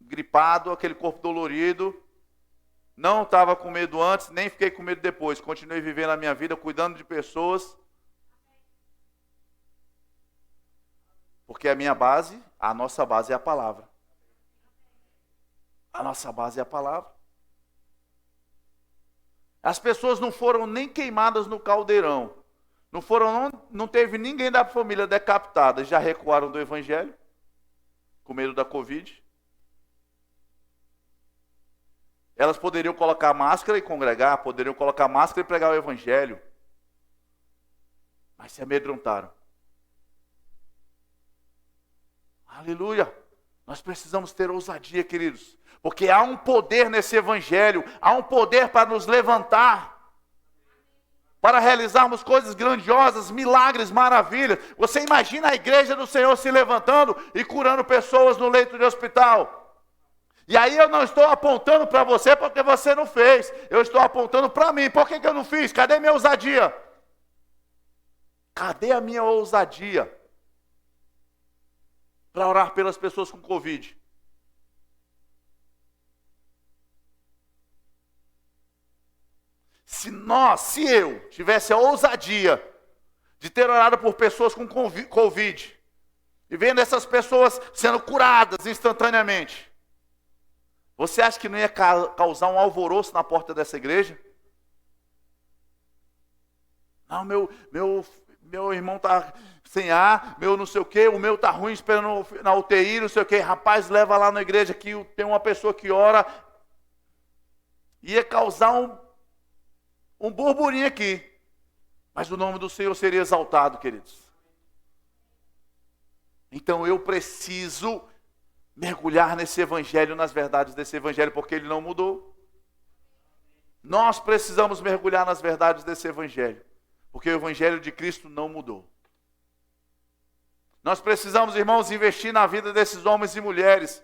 gripado, aquele corpo dolorido. Não estava com medo antes, nem fiquei com medo depois. Continuei vivendo a minha vida, cuidando de pessoas. Porque a minha base, a nossa base é a palavra. A nossa base é a palavra. As pessoas não foram nem queimadas no caldeirão. Não teve ninguém da família decapitada. Já recuaram do evangelho, com medo da Covid. Elas poderiam colocar máscara e congregar, poderiam colocar máscara e pregar o evangelho. Mas se amedrontaram. Aleluia! Nós precisamos ter ousadia, queridos. Porque há um poder nesse evangelho, há um poder para nos levantar, para realizarmos coisas grandiosas, milagres, maravilhas. Você imagina a igreja do Senhor se levantando e curando pessoas no leito de hospital. E aí eu não estou apontando para você porque você não fez. Eu estou apontando para mim. Por que eu não fiz? Cadê minha ousadia? Cadê a minha ousadia para orar pelas pessoas com Covid? Se eu tivesse a ousadia de ter orado por pessoas com Covid e vendo essas pessoas sendo curadas instantaneamente, você acha que não ia causar um alvoroço na porta dessa igreja? Não, meu irmão está sem ar, meu não sei o quê, o meu está ruim esperando na UTI, não sei o quê. Rapaz, leva lá na igreja que tem uma pessoa que ora. Ia causar um burburinho aqui. Mas o nome do Senhor seria exaltado, queridos. Então eu preciso mergulhar nesse evangelho, nas verdades desse evangelho, porque ele não mudou. Nós precisamos mergulhar nas verdades desse evangelho, porque o evangelho de Cristo não mudou. Nós precisamos, irmãos, investir na vida desses homens e mulheres.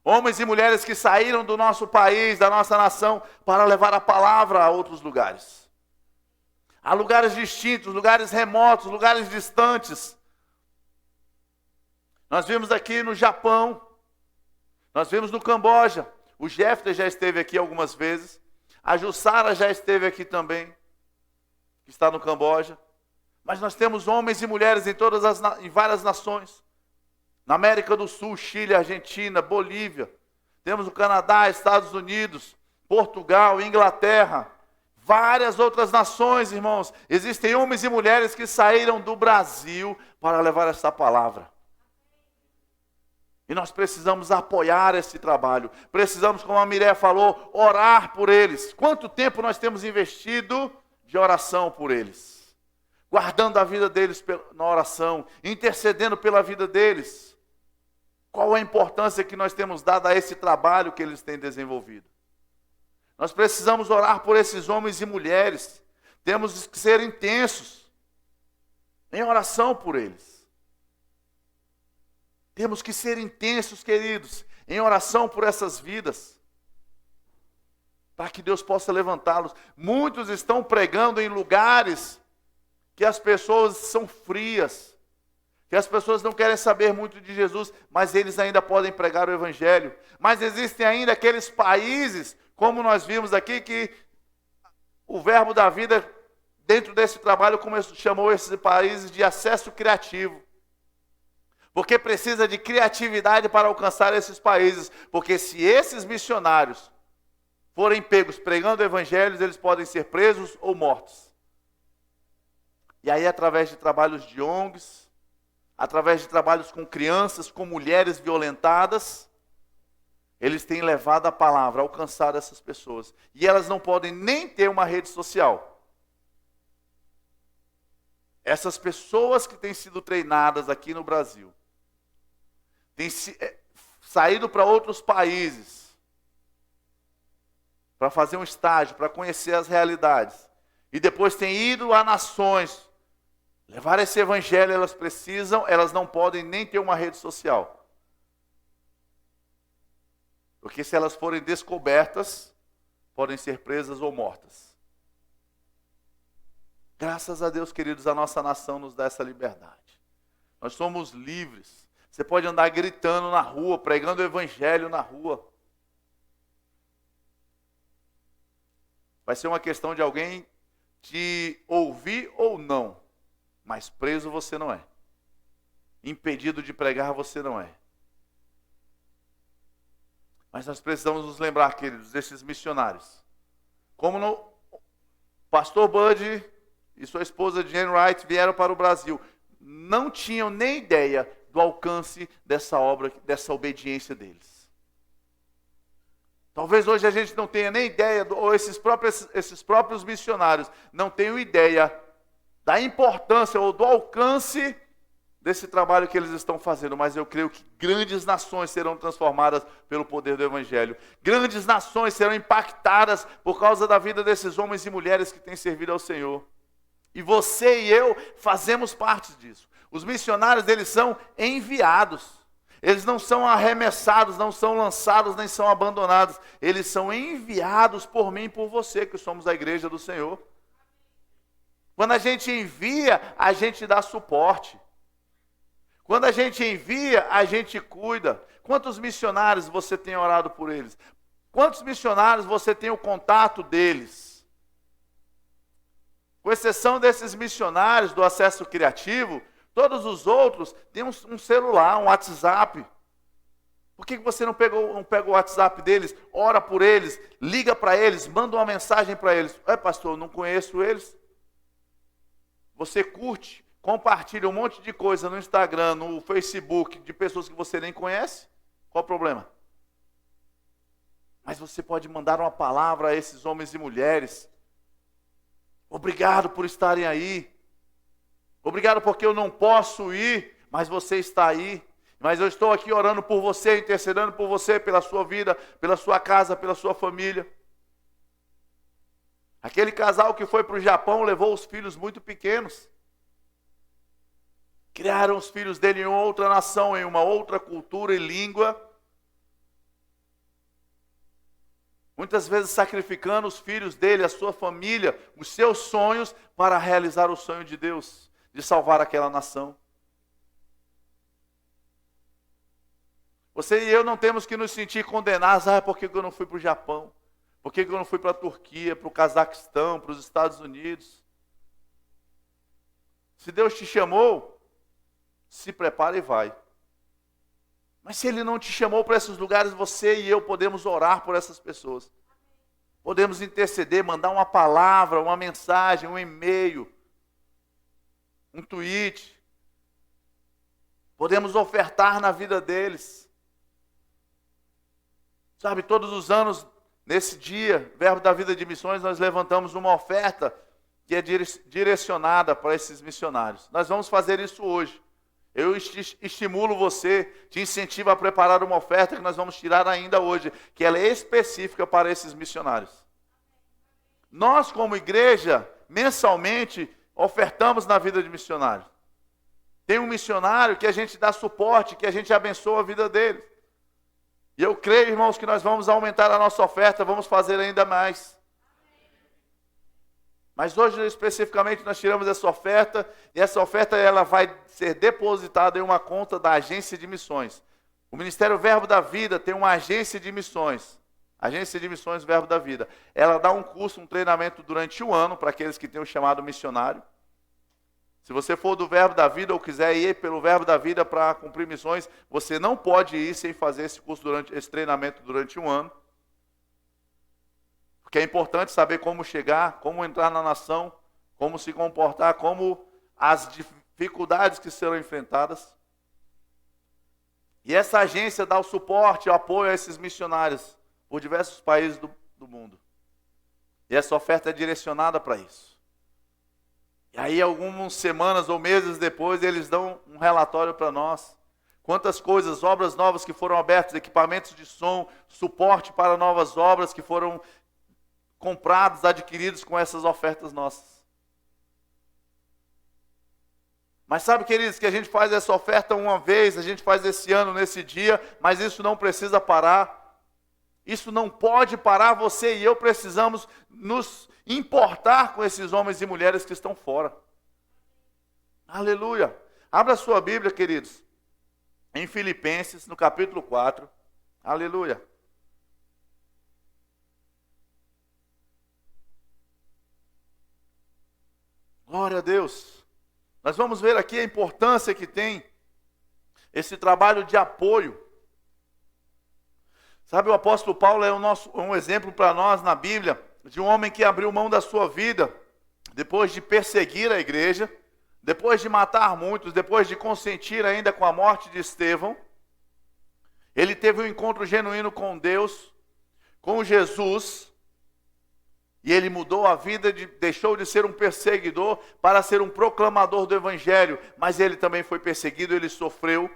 Homens e mulheres que saíram do nosso país, da nossa nação, para levar a palavra a outros lugares. A lugares distintos, lugares remotos, lugares distantes. Nós vimos aqui no Japão, nós vimos no Camboja. O Jefter já esteve aqui algumas vezes. A Jussara já esteve aqui também, que está no Camboja. Mas nós temos homens e mulheres em várias nações. Na América do Sul, Chile, Argentina, Bolívia. Temos o Canadá, Estados Unidos, Portugal, Inglaterra. Várias outras nações, irmãos. Existem homens e mulheres que saíram do Brasil para levar essa palavra. E nós precisamos apoiar esse trabalho. Precisamos, como a Mireia falou, orar por eles. Quanto tempo nós temos investido de oração por eles? Guardando a vida deles na oração, intercedendo pela vida deles. Qual a importância que nós temos dado a esse trabalho que eles têm desenvolvido? Nós precisamos orar por esses homens e mulheres. Temos que ser intensos em oração por eles. Temos que ser intensos, queridos, em oração por essas vidas, para que Deus possa levantá-los. Muitos estão pregando em lugares que as pessoas são frias, que as pessoas não querem saber muito de Jesus, mas eles ainda podem pregar o Evangelho. Mas existem ainda aqueles países, como nós vimos aqui, que o Verbo da Vida, dentro desse trabalho, chamou esses países de acesso criativo. Porque precisa de criatividade para alcançar esses países. Porque se esses missionários forem pegos pregando evangelhos, eles podem ser presos ou mortos. E aí, através de trabalhos de ONGs, através de trabalhos com crianças, com mulheres violentadas, eles têm levado a palavra, alcançado essas pessoas. E elas não podem nem ter uma rede social. Essas pessoas que têm sido treinadas aqui no Brasil, têm saído para outros países, para fazer um estágio, para conhecer as realidades, e depois têm ido a nações, levar esse evangelho, elas não podem nem ter uma rede social. Porque se elas forem descobertas, podem ser presas ou mortas. Graças a Deus, queridos, a nossa nação nos dá essa liberdade. Nós somos livres. Você pode andar gritando na rua, pregando o evangelho na rua. Vai ser uma questão de alguém te ouvir ou não. Mas preso você não é. Impedido de pregar você não é. Mas nós precisamos nos lembrar, queridos, desses missionários. Como no pastor Bud e sua esposa Jane Wright vieram para o Brasil. Não tinham nem ideia do alcance dessa obra, dessa obediência deles. Talvez hoje a gente não tenha nem ideia, ou esses próprios missionários não tenham ideia da importância ou do alcance desse trabalho que eles estão fazendo, mas eu creio que grandes nações serão transformadas pelo poder do Evangelho. Grandes nações serão impactadas por causa da vida desses homens e mulheres que têm servido ao Senhor. E você e eu fazemos parte disso. Os missionários, eles são enviados. Eles não são arremessados, não são lançados, nem são abandonados. Eles são enviados por mim e por você, que somos a igreja do Senhor. Quando a gente envia, a gente dá suporte. Quando a gente envia, a gente cuida. Quantos missionários você tem orado por eles? Quantos missionários você tem o contato deles? Com exceção desses missionários do acesso criativo, todos os outros têm um celular, um WhatsApp. Por que você não pega o WhatsApp deles, ora por eles, liga para eles, manda uma mensagem para eles? Pastor, eu não conheço eles. Você curte, compartilha um monte de coisa no Instagram, no Facebook, de pessoas que você nem conhece? Qual o problema? Mas você pode mandar uma palavra a esses homens e mulheres. Obrigado por estarem aí. Obrigado porque eu não posso ir, mas você está aí. Mas eu estou aqui orando por você, intercedendo por você, pela sua vida, pela sua casa, pela sua família. Aquele casal que foi para o Japão levou os filhos muito pequenos. Criaram os filhos dele em outra nação, em uma outra cultura e língua. Muitas vezes sacrificando os filhos dele, a sua família, os seus sonhos, para realizar o sonho de Deus, de salvar aquela nação. Você e eu não temos que nos sentir condenados. Por que eu não fui para o Japão? Por que eu não fui para a Turquia, para o Cazaquistão, para os Estados Unidos? Se Deus te chamou, se prepara e vai. Mas se Ele não te chamou para esses lugares, você e eu podemos orar por essas pessoas. Podemos interceder, mandar uma palavra, uma mensagem, um e-mail, um tweet. Podemos ofertar na vida deles. Sabe, todos os anos, nesse dia, Verbo da Vida de Missões, nós levantamos uma oferta que é direcionada para esses missionários. Nós vamos fazer isso hoje. Eu estimulo você, te incentivo a preparar uma oferta que nós vamos tirar ainda hoje, que ela é específica para esses missionários. Nós, como igreja, mensalmente, ofertamos na vida de missionários. Tem um missionário que a gente dá suporte, que a gente abençoa a vida dele. E eu creio, irmãos, que nós vamos aumentar a nossa oferta, vamos fazer ainda mais. Mas hoje, especificamente, nós tiramos essa oferta, e essa oferta ela vai ser depositada em uma conta da agência de missões. O Ministério Verbo da Vida tem uma agência de missões. Agência de Missões Verbo da Vida. Ela dá um curso, um treinamento durante um ano, para aqueles que têm o chamado missionário. Se você for do Verbo da Vida ou quiser ir pelo Verbo da Vida para cumprir missões, você não pode ir sem fazer esse curso, esse treinamento durante um ano. Porque é importante saber como chegar, como entrar na nação, como se comportar, como as dificuldades que serão enfrentadas. E essa agência dá o suporte, o apoio a esses missionários por diversos países do mundo. E essa oferta é direcionada para isso. E aí, algumas semanas ou meses depois, eles dão um relatório para nós. Quantas coisas, obras novas que foram abertas, equipamentos de som, suporte para novas obras que foram comprados, adquiridos com essas ofertas nossas. Mas sabe, queridos, que a gente faz essa oferta uma vez, a gente faz esse ano, nesse dia, mas isso não precisa parar. Isso não pode parar. Você e eu precisamos nos importar com esses homens e mulheres que estão fora. Aleluia. Abra sua Bíblia, queridos, em Filipenses, no capítulo 4. Aleluia. Glória a Deus. Nós vamos ver aqui a importância que tem esse trabalho de apoio. Sabe, o apóstolo Paulo é um exemplo para nós na Bíblia, de um homem que abriu mão da sua vida, depois de perseguir a igreja, depois de matar muitos, depois de consentir ainda com a morte de Estevão. Ele teve um encontro genuíno com Deus, com Jesus, e ele mudou a vida, deixou de ser um perseguidor para ser um proclamador do Evangelho, mas ele também foi perseguido, ele sofreu.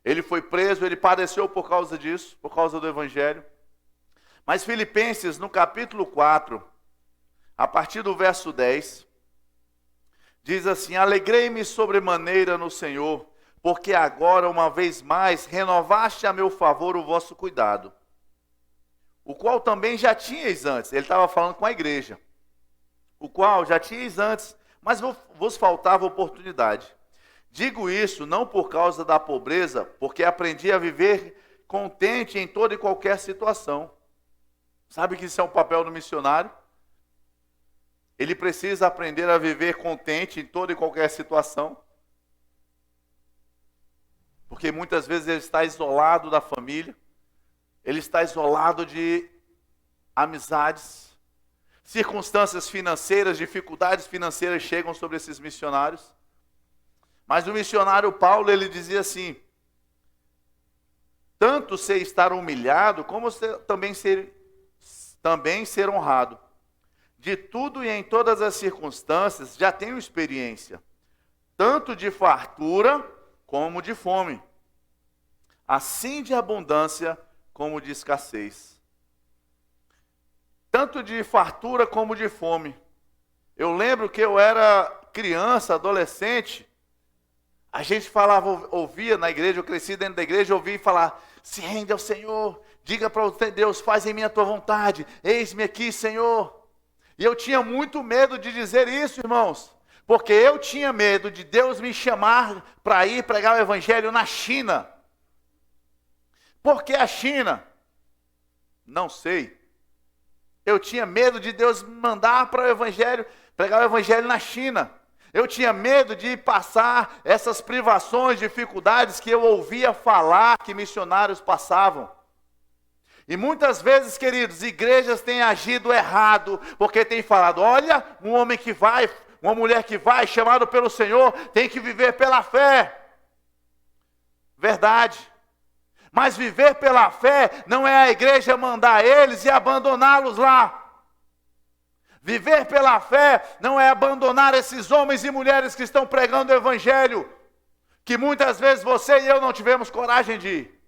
Ele foi preso, ele padeceu por causa disso, por causa do Evangelho. Mas Filipenses, no capítulo 4, a partir do verso 10, diz assim: alegrei-me sobremaneira no Senhor, porque agora, uma vez mais, renovaste a meu favor o vosso cuidado, o qual também já tinhais antes. Ele estava falando com a igreja. O qual já tinhais antes, mas vos faltava oportunidade. Digo isso não por causa da pobreza, porque aprendi a viver contente em toda e qualquer situação. Sabe que isso é um papel do missionário? Ele precisa aprender a viver contente em toda e qualquer situação. Porque muitas vezes ele está isolado da família, ele está isolado de amizades, circunstâncias financeiras, dificuldades financeiras chegam sobre esses missionários. Mas o missionário Paulo, ele dizia assim: tanto sei estar humilhado, como também ser honrado. De tudo e em todas as circunstâncias já tenho experiência, tanto de fartura como de fome, assim de abundância como de escassez. Tanto de fartura como de fome. Eu lembro que eu era criança, adolescente, a gente falava, ouvia na igreja, eu cresci dentro da igreja, ouvia falar: se rende ao Senhor, diga para Deus, faz em mim a tua vontade, eis-me aqui, Senhor. E eu tinha muito medo de dizer isso, irmãos, porque eu tinha medo de Deus me chamar para ir pregar o evangelho na China. Por que a China? Não sei. Eu tinha medo de Deus me mandar para o evangelho, pregar o evangelho na China. Eu tinha medo de passar essas privações, dificuldades que eu ouvia falar que missionários passavam. E muitas vezes, queridos, igrejas têm agido errado, porque têm falado, olha, um homem que vai, uma mulher que vai, chamado pelo Senhor, tem que viver pela fé. Verdade. Mas viver pela fé não é a igreja mandar eles e abandoná-los lá. Viver pela fé não é abandonar esses homens e mulheres que estão pregando o evangelho, que muitas vezes você e eu não tivemos coragem de ir.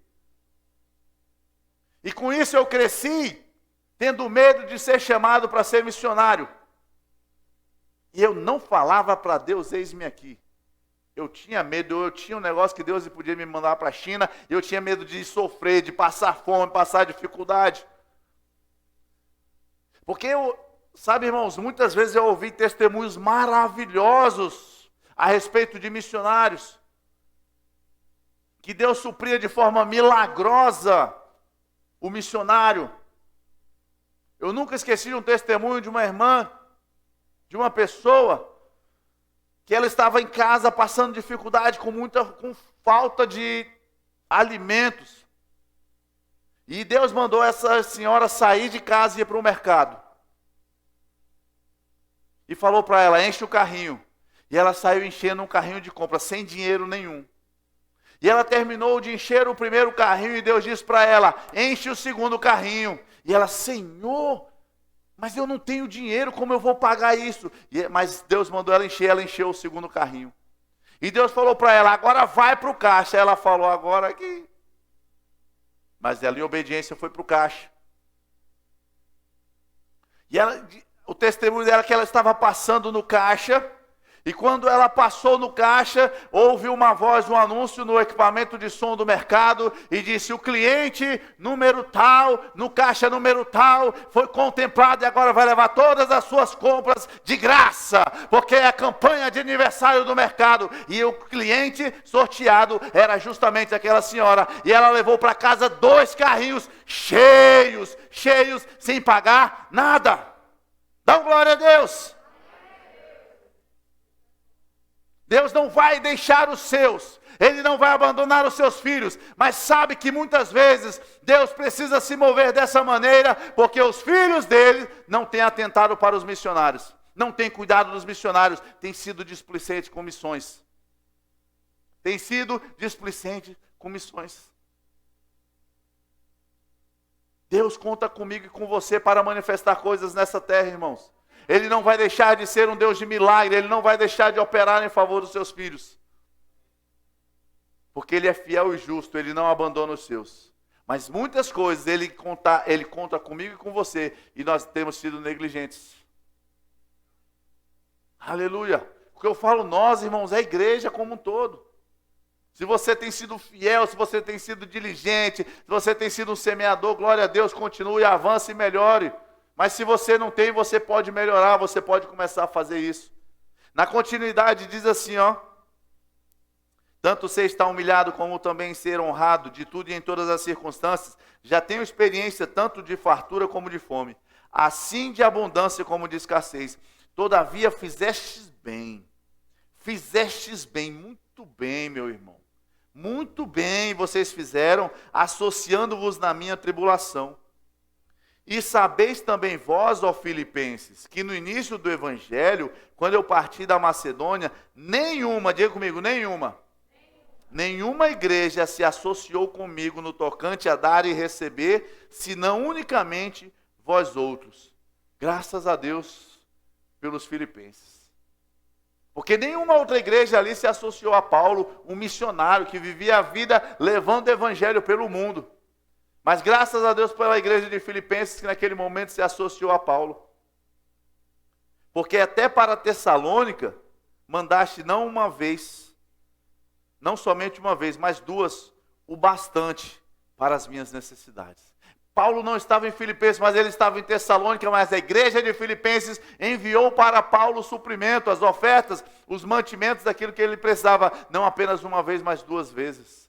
E com isso eu cresci, tendo medo de ser chamado para ser missionário. E eu não falava para Deus, eis-me aqui. Eu tinha medo, eu tinha um negócio que Deus podia me mandar para a China, e eu tinha medo de sofrer, de passar fome, passar dificuldade. Porque sabe, irmãos, muitas vezes eu ouvi testemunhos maravilhosos a respeito de missionários, que Deus supria de forma milagrosa o missionário. Eu nunca esqueci um testemunho de uma irmã, de uma pessoa, que ela estava em casa passando dificuldade com falta de alimentos. E Deus mandou essa senhora sair de casa e ir para o mercado. E falou para ela, enche o carrinho. E ela saiu enchendo um carrinho de compra, sem dinheiro nenhum. E ela terminou de encher o primeiro carrinho e Deus disse para ela, enche o segundo carrinho. E ela, Senhor, mas eu não tenho dinheiro, como eu vou pagar isso? Mas Deus mandou ela encheu o segundo carrinho. E Deus falou para ela, agora vai para o caixa. Ela falou, agora aqui. Mas ela, em obediência, foi para o caixa. E o testemunho dela é que ela estava passando no caixa. E quando ela passou no caixa, houve uma voz, um anúncio no equipamento de som do mercado, e disse, o cliente número tal, no caixa número tal, foi contemplado e agora vai levar todas as suas compras de graça, porque é a campanha de aniversário do mercado. E o cliente sorteado era justamente aquela senhora, e ela levou para casa 2 carrinhos cheios, sem pagar nada. Dá glória a Deus. Deus não vai deixar os seus, Ele não vai abandonar os seus filhos, mas sabe que muitas vezes Deus precisa se mover dessa maneira, porque os filhos dele não têm atentado para os missionários, não têm cuidado dos missionários, têm sido displicentes com missões. Tem sido displicente com missões. Deus conta comigo e com você para manifestar coisas nessa terra, irmãos. Ele não vai deixar de ser um Deus de milagre, Ele não vai deixar de operar em favor dos seus filhos. Porque Ele é fiel e justo, Ele não abandona os seus. Mas muitas coisas Ele conta comigo e com você, e nós temos sido negligentes. Aleluia. O que eu falo nós, irmãos, é a igreja como um todo. Se você tem sido fiel, se você tem sido diligente, se você tem sido um semeador, glória a Deus, continue, avance e melhore. Mas se você não tem, você pode melhorar, você pode começar a fazer isso. Na continuidade diz assim, ó. Tanto ser estar humilhado como também ser honrado, de tudo e em todas as circunstâncias, já tenho experiência tanto de fartura como de fome, assim de abundância como de escassez. Todavia fizestes bem, muito bem, meu irmão. Muito bem vocês fizeram, associando-vos na minha tribulação. E sabeis também vós, ó Filipenses, que no início do Evangelho, quando eu parti da Macedônia, diga comigo, nenhuma igreja se associou comigo no tocante a dar e receber, senão unicamente vós outros. Graças a Deus pelos Filipenses. Porque nenhuma outra igreja ali se associou a Paulo, um missionário que vivia a vida levando o Evangelho pelo mundo. Mas graças a Deus pela igreja de Filipenses, que naquele momento se associou a Paulo. Porque até para Tessalônica, mandaste não uma vez, não somente uma vez, mas 2, o bastante para as minhas necessidades. Paulo não estava em Filipenses, mas ele estava em Tessalônica, mas a igreja de Filipenses enviou para Paulo o suprimento, as ofertas, os mantimentos daquilo que ele precisava, não apenas uma vez, mas 2 vezes.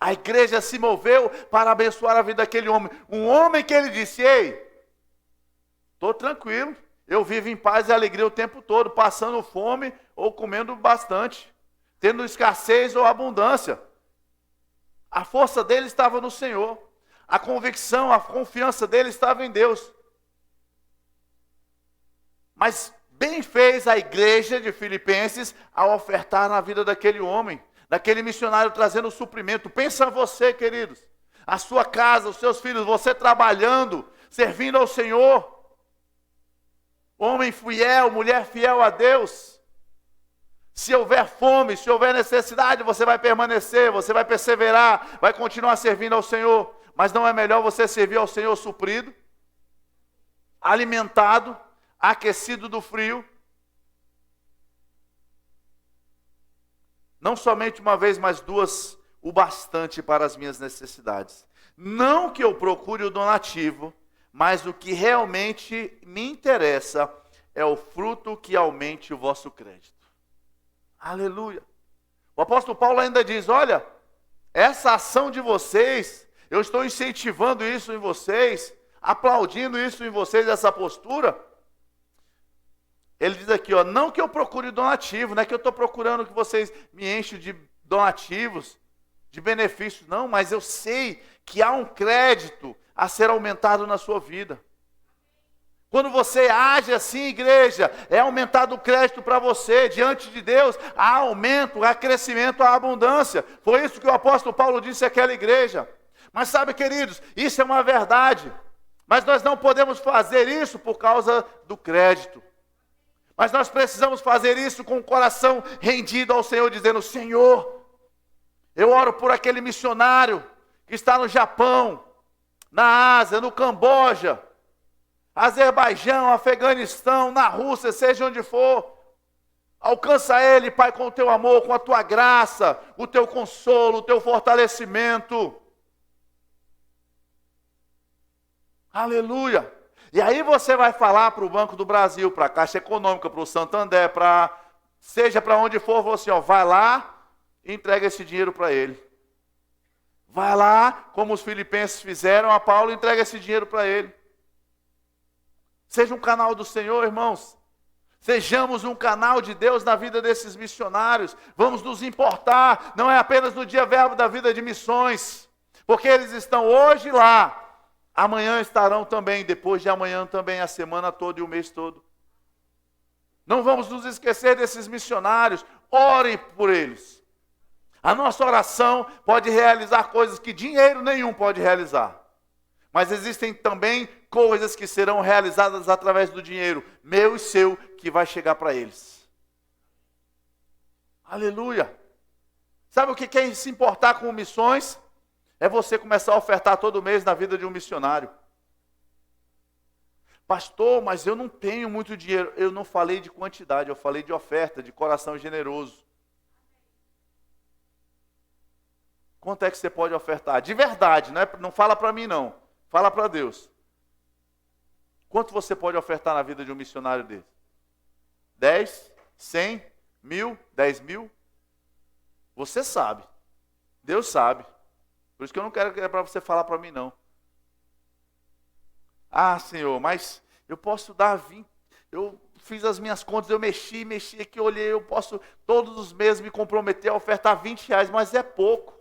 A igreja se moveu para abençoar a vida daquele homem. Um homem que ele disse, ei, estou tranquilo, eu vivo em paz e alegria o tempo todo, passando fome ou comendo bastante, tendo escassez ou abundância. A força dele estava no Senhor. A convicção, a confiança dele estava em Deus. Mas bem fez a igreja de Filipenses ao ofertar na vida daquele homem, daquele missionário trazendo suprimento. Pensa você, queridos, a sua casa, os seus filhos, você trabalhando, servindo ao Senhor. Homem fiel, mulher fiel a Deus. Se houver fome, se houver necessidade, você vai permanecer, você vai perseverar, vai continuar servindo ao Senhor. Mas não é melhor você servir ao Senhor suprido, alimentado, aquecido do frio? Não somente uma vez, mas duas, o bastante para as minhas necessidades. Não que eu procure o donativo, mas o que realmente me interessa é o fruto que aumente o vosso crédito. Aleluia. O apóstolo Paulo ainda diz, olha, essa ação de vocês, eu estou incentivando isso em vocês, aplaudindo isso em vocês, essa postura. Ele diz aqui, ó, não que eu procure donativo, não é que eu estou procurando que vocês me enchem de donativos, de benefícios, não, mas eu sei que há um crédito a ser aumentado na sua vida. Quando você age assim, igreja, é aumentado o crédito para você, diante de Deus, há aumento, há crescimento, há abundância. Foi isso que o apóstolo Paulo disse àquela igreja. Mas sabe, queridos, isso é uma verdade. Mas nós não podemos fazer isso por causa do crédito. Mas nós precisamos fazer isso com o coração rendido ao Senhor, dizendo, Senhor, eu oro por aquele missionário que está no Japão, na Ásia, no Camboja, Azerbaijão, Afeganistão, na Rússia, seja onde for. Alcança ele, Pai, com o teu amor, com a tua graça, o teu consolo, o teu fortalecimento. Aleluia. E aí você vai falar para o Banco do Brasil, para a Caixa Econômica, para o Santander, seja para onde for, você, ó, vai lá e entrega esse dinheiro para ele. Vai lá, como os filipenses fizeram a Paulo, e entrega esse dinheiro para ele. Seja um canal do Senhor, irmãos. Sejamos um canal de Deus na vida desses missionários. Vamos nos importar, não é apenas no dia verbo da vida de missões, porque eles estão hoje lá, amanhã estarão também, depois de amanhã também, a semana toda e o mês todo. Não vamos nos esquecer desses missionários, orem por eles. A nossa oração pode realizar coisas que dinheiro nenhum pode realizar. Mas existem também coisas que serão realizadas através do dinheiro, meu e seu, que vai chegar para eles. Aleluia. Sabe o que é se importar com missões? É você começar a ofertar todo mês na vida de um missionário. Pastor, mas eu não tenho muito dinheiro. Eu não falei de quantidade, eu falei de oferta, de coração generoso. Quanto é que você pode ofertar? De verdade, não fala para mim não. Fala para Deus. Quanto você pode ofertar na vida de um missionário desse? 10? 100? 1000? 10 mil? Você sabe. Deus sabe. Por isso que eu não quero que é para você falar para mim não. Ah, Senhor, mas eu posso dar 20. Eu fiz as minhas contas, eu mexi aqui, olhei, eu posso todos os meses me comprometer a ofertar R$20, mas é pouco.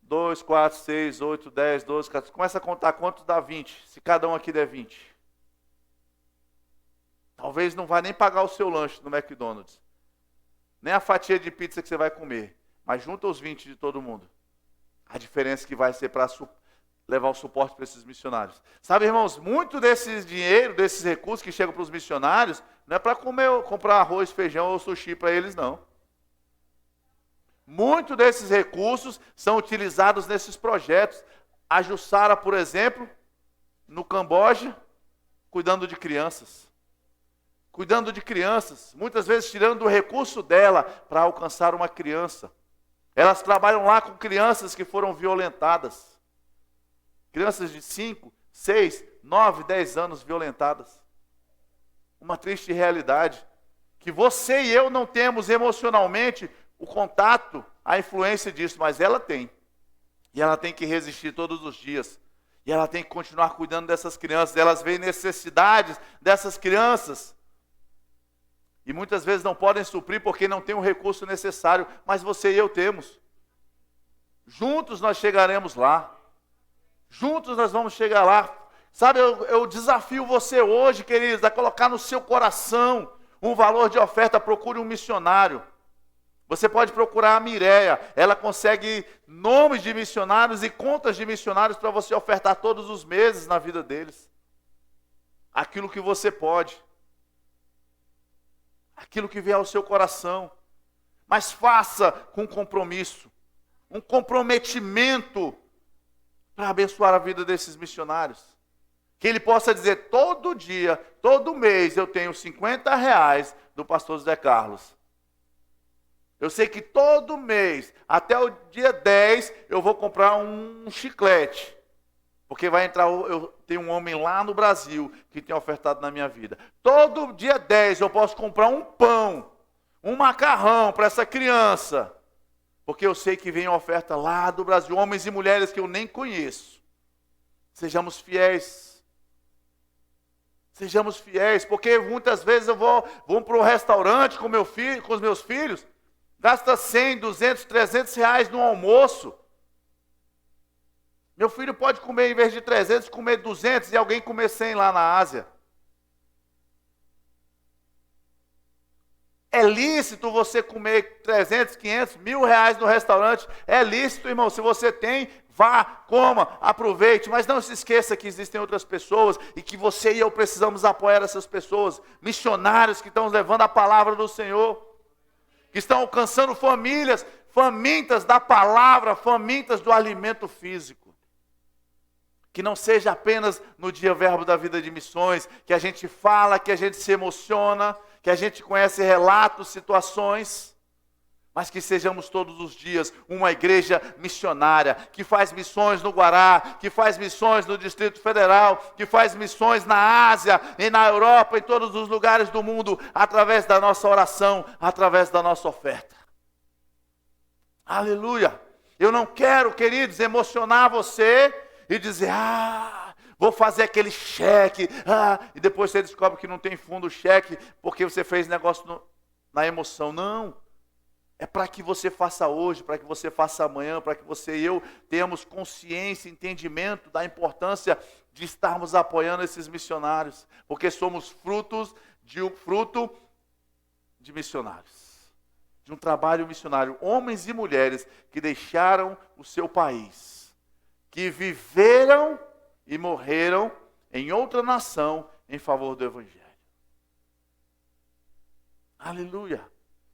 2, 4, 6, 8, 10, 12, 14. Começa a contar quanto dá 20, se cada um aqui der 20. Talvez não vá nem pagar o seu lanche no McDonald's. Nem a fatia de pizza que você vai comer. Mas junta os 20 de todo mundo. A diferença que vai ser para levar o suporte para esses missionários. Sabe, irmãos, muito desse dinheiro, desses recursos que chegam para os missionários, não é para comprar arroz, feijão ou sushi para eles, não. Muito desses recursos são utilizados nesses projetos. A Jussara, por exemplo, no Camboja, cuidando de crianças. Cuidando de crianças, muitas vezes tirando o recurso dela para alcançar uma criança. Elas trabalham lá com crianças que foram violentadas. Crianças de 5, 6, 9, 10 anos violentadas. Uma triste realidade. Que você e eu não temos emocionalmente o contato, a influência disso, mas ela tem. E ela tem que resistir todos os dias. E ela tem que continuar cuidando dessas crianças. Elas veem necessidades dessas crianças. E muitas vezes não podem suprir porque não tem o recurso necessário. Mas você e eu temos. Juntos nós chegaremos lá. Juntos nós vamos chegar lá. Sabe, eu desafio você hoje, queridos, a colocar no seu coração um valor de oferta. Procure um missionário. Você pode procurar a Mireia. Ela consegue nomes de missionários e contas de missionários para você ofertar todos os meses na vida deles. Aquilo que você pode. Aquilo que vier ao seu coração. Mas faça com compromisso. Um comprometimento para abençoar a vida desses missionários. Que ele possa dizer, todo dia, todo mês, eu tenho R$50 do pastor José Carlos. Eu sei que todo mês, até o dia 10, eu vou comprar um chiclete. Porque vai entrar, eu tenho um homem lá no Brasil que tem ofertado na minha vida. Todo dia 10 eu posso comprar um pão, um macarrão para essa criança. Porque eu sei que vem oferta lá do Brasil, homens e mulheres que eu nem conheço. Sejamos fiéis. Sejamos fiéis, porque muitas vezes eu vou para um restaurante com os meus filhos, gasta 100, 200, 300 reais no almoço. Meu filho pode comer, em vez de 300, comer 200 e alguém comer 100 lá na Ásia. É lícito você comer 300, 500, R$1.000 no restaurante. É lícito, irmão. Se você tem, vá, coma, aproveite. Mas não se esqueça que existem outras pessoas e que você e eu precisamos apoiar essas pessoas. Missionários que estão levando a palavra do Senhor. Que estão alcançando famílias famintas da palavra, famintas do alimento físico. Que não seja apenas no dia verbo da vida de missões, que a gente fala, que a gente se emociona, que a gente conhece relatos, situações, mas que sejamos todos os dias uma igreja missionária, que faz missões no Guará, que faz missões no Distrito Federal, que faz missões na Ásia, e na Europa, em todos os lugares do mundo, através da nossa oração, através da nossa oferta. Aleluia! Eu não quero, queridos, emocionar você e dizer, vou fazer aquele cheque, e depois você descobre que não tem fundo o cheque, porque você fez negócio na emoção. Não, é para que você faça hoje, para que você faça amanhã, para que você e eu tenhamos consciência, entendimento da importância de estarmos apoiando esses missionários, porque somos fruto de missionários, de um trabalho missionário, homens e mulheres que deixaram o seu país, que viveram e morreram em outra nação em favor do Evangelho. Aleluia!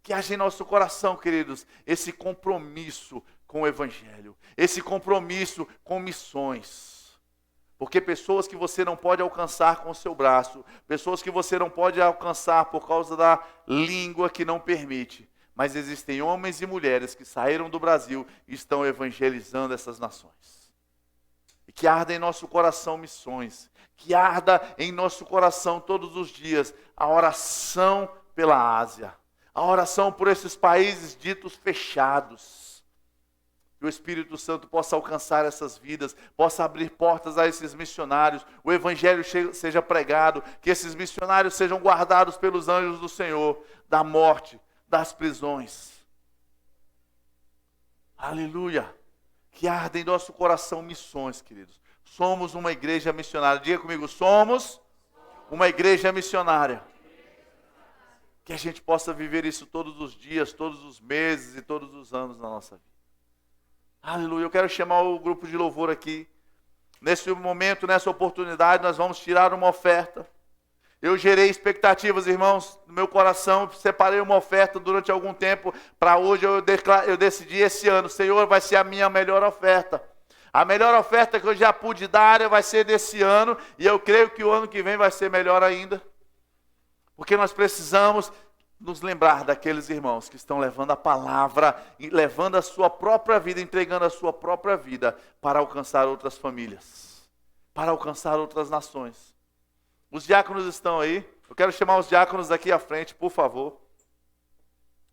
Que haja em nosso coração, queridos, esse compromisso com o Evangelho, esse compromisso com missões. Porque pessoas que você não pode alcançar com o seu braço, pessoas que você não pode alcançar por causa da língua que não permite, mas existem homens e mulheres que saíram do Brasil e estão evangelizando essas nações. E que arda em nosso coração missões, que arda em nosso coração todos os dias a oração pela Ásia, a oração por esses países ditos fechados. Que o Espírito Santo possa alcançar essas vidas, possa abrir portas a esses missionários, o Evangelho seja pregado, que esses missionários sejam guardados pelos anjos do Senhor, da morte, das prisões. Aleluia! Que arda em nosso coração missões, queridos. Somos uma igreja missionária. Diga comigo, somos uma igreja missionária. Que a gente possa viver isso todos os dias, todos os meses e todos os anos na nossa vida. Aleluia. Eu quero chamar o grupo de louvor aqui. Nesse momento, nessa oportunidade, nós vamos tirar uma oferta. Eu gerei expectativas, irmãos, no meu coração, separei uma oferta durante algum tempo, para hoje eu decidi esse ano, Senhor, vai ser a minha melhor oferta. A melhor oferta que eu já pude dar vai ser desse ano, e eu creio que o ano que vem vai ser melhor ainda. Porque nós precisamos nos lembrar daqueles irmãos que estão levando a palavra, levando a sua própria vida, entregando a sua própria vida para alcançar outras famílias, para alcançar outras nações. Os diáconos estão aí. Eu quero chamar os diáconos aqui à frente, por favor.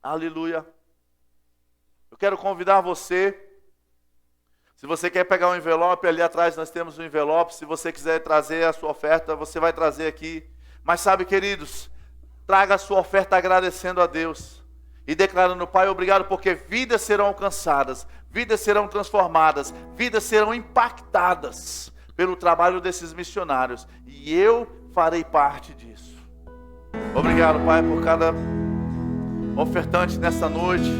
Aleluia. Eu quero convidar você. Se você quer pegar um envelope, ali atrás nós temos um envelope. Se você quiser trazer a sua oferta, você vai trazer aqui. Mas sabe, queridos, traga a sua oferta agradecendo a Deus. E declarando, Pai, obrigado porque vidas serão alcançadas. vidas serão transformadas, vidas serão impactadas pelo trabalho desses missionários, e eu farei parte disso. Obrigado, Pai, por cada ofertante nessa noite.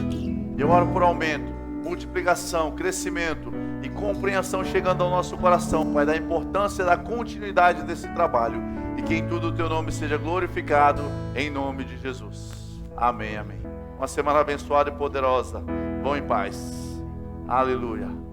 Eu oro por aumento, multiplicação, crescimento e compreensão chegando ao nosso coração, Pai, da importância da continuidade desse trabalho, e que em tudo o Teu nome seja glorificado, em nome de Jesus. Amém, amém. Uma semana abençoada e poderosa. Vão em paz. Aleluia.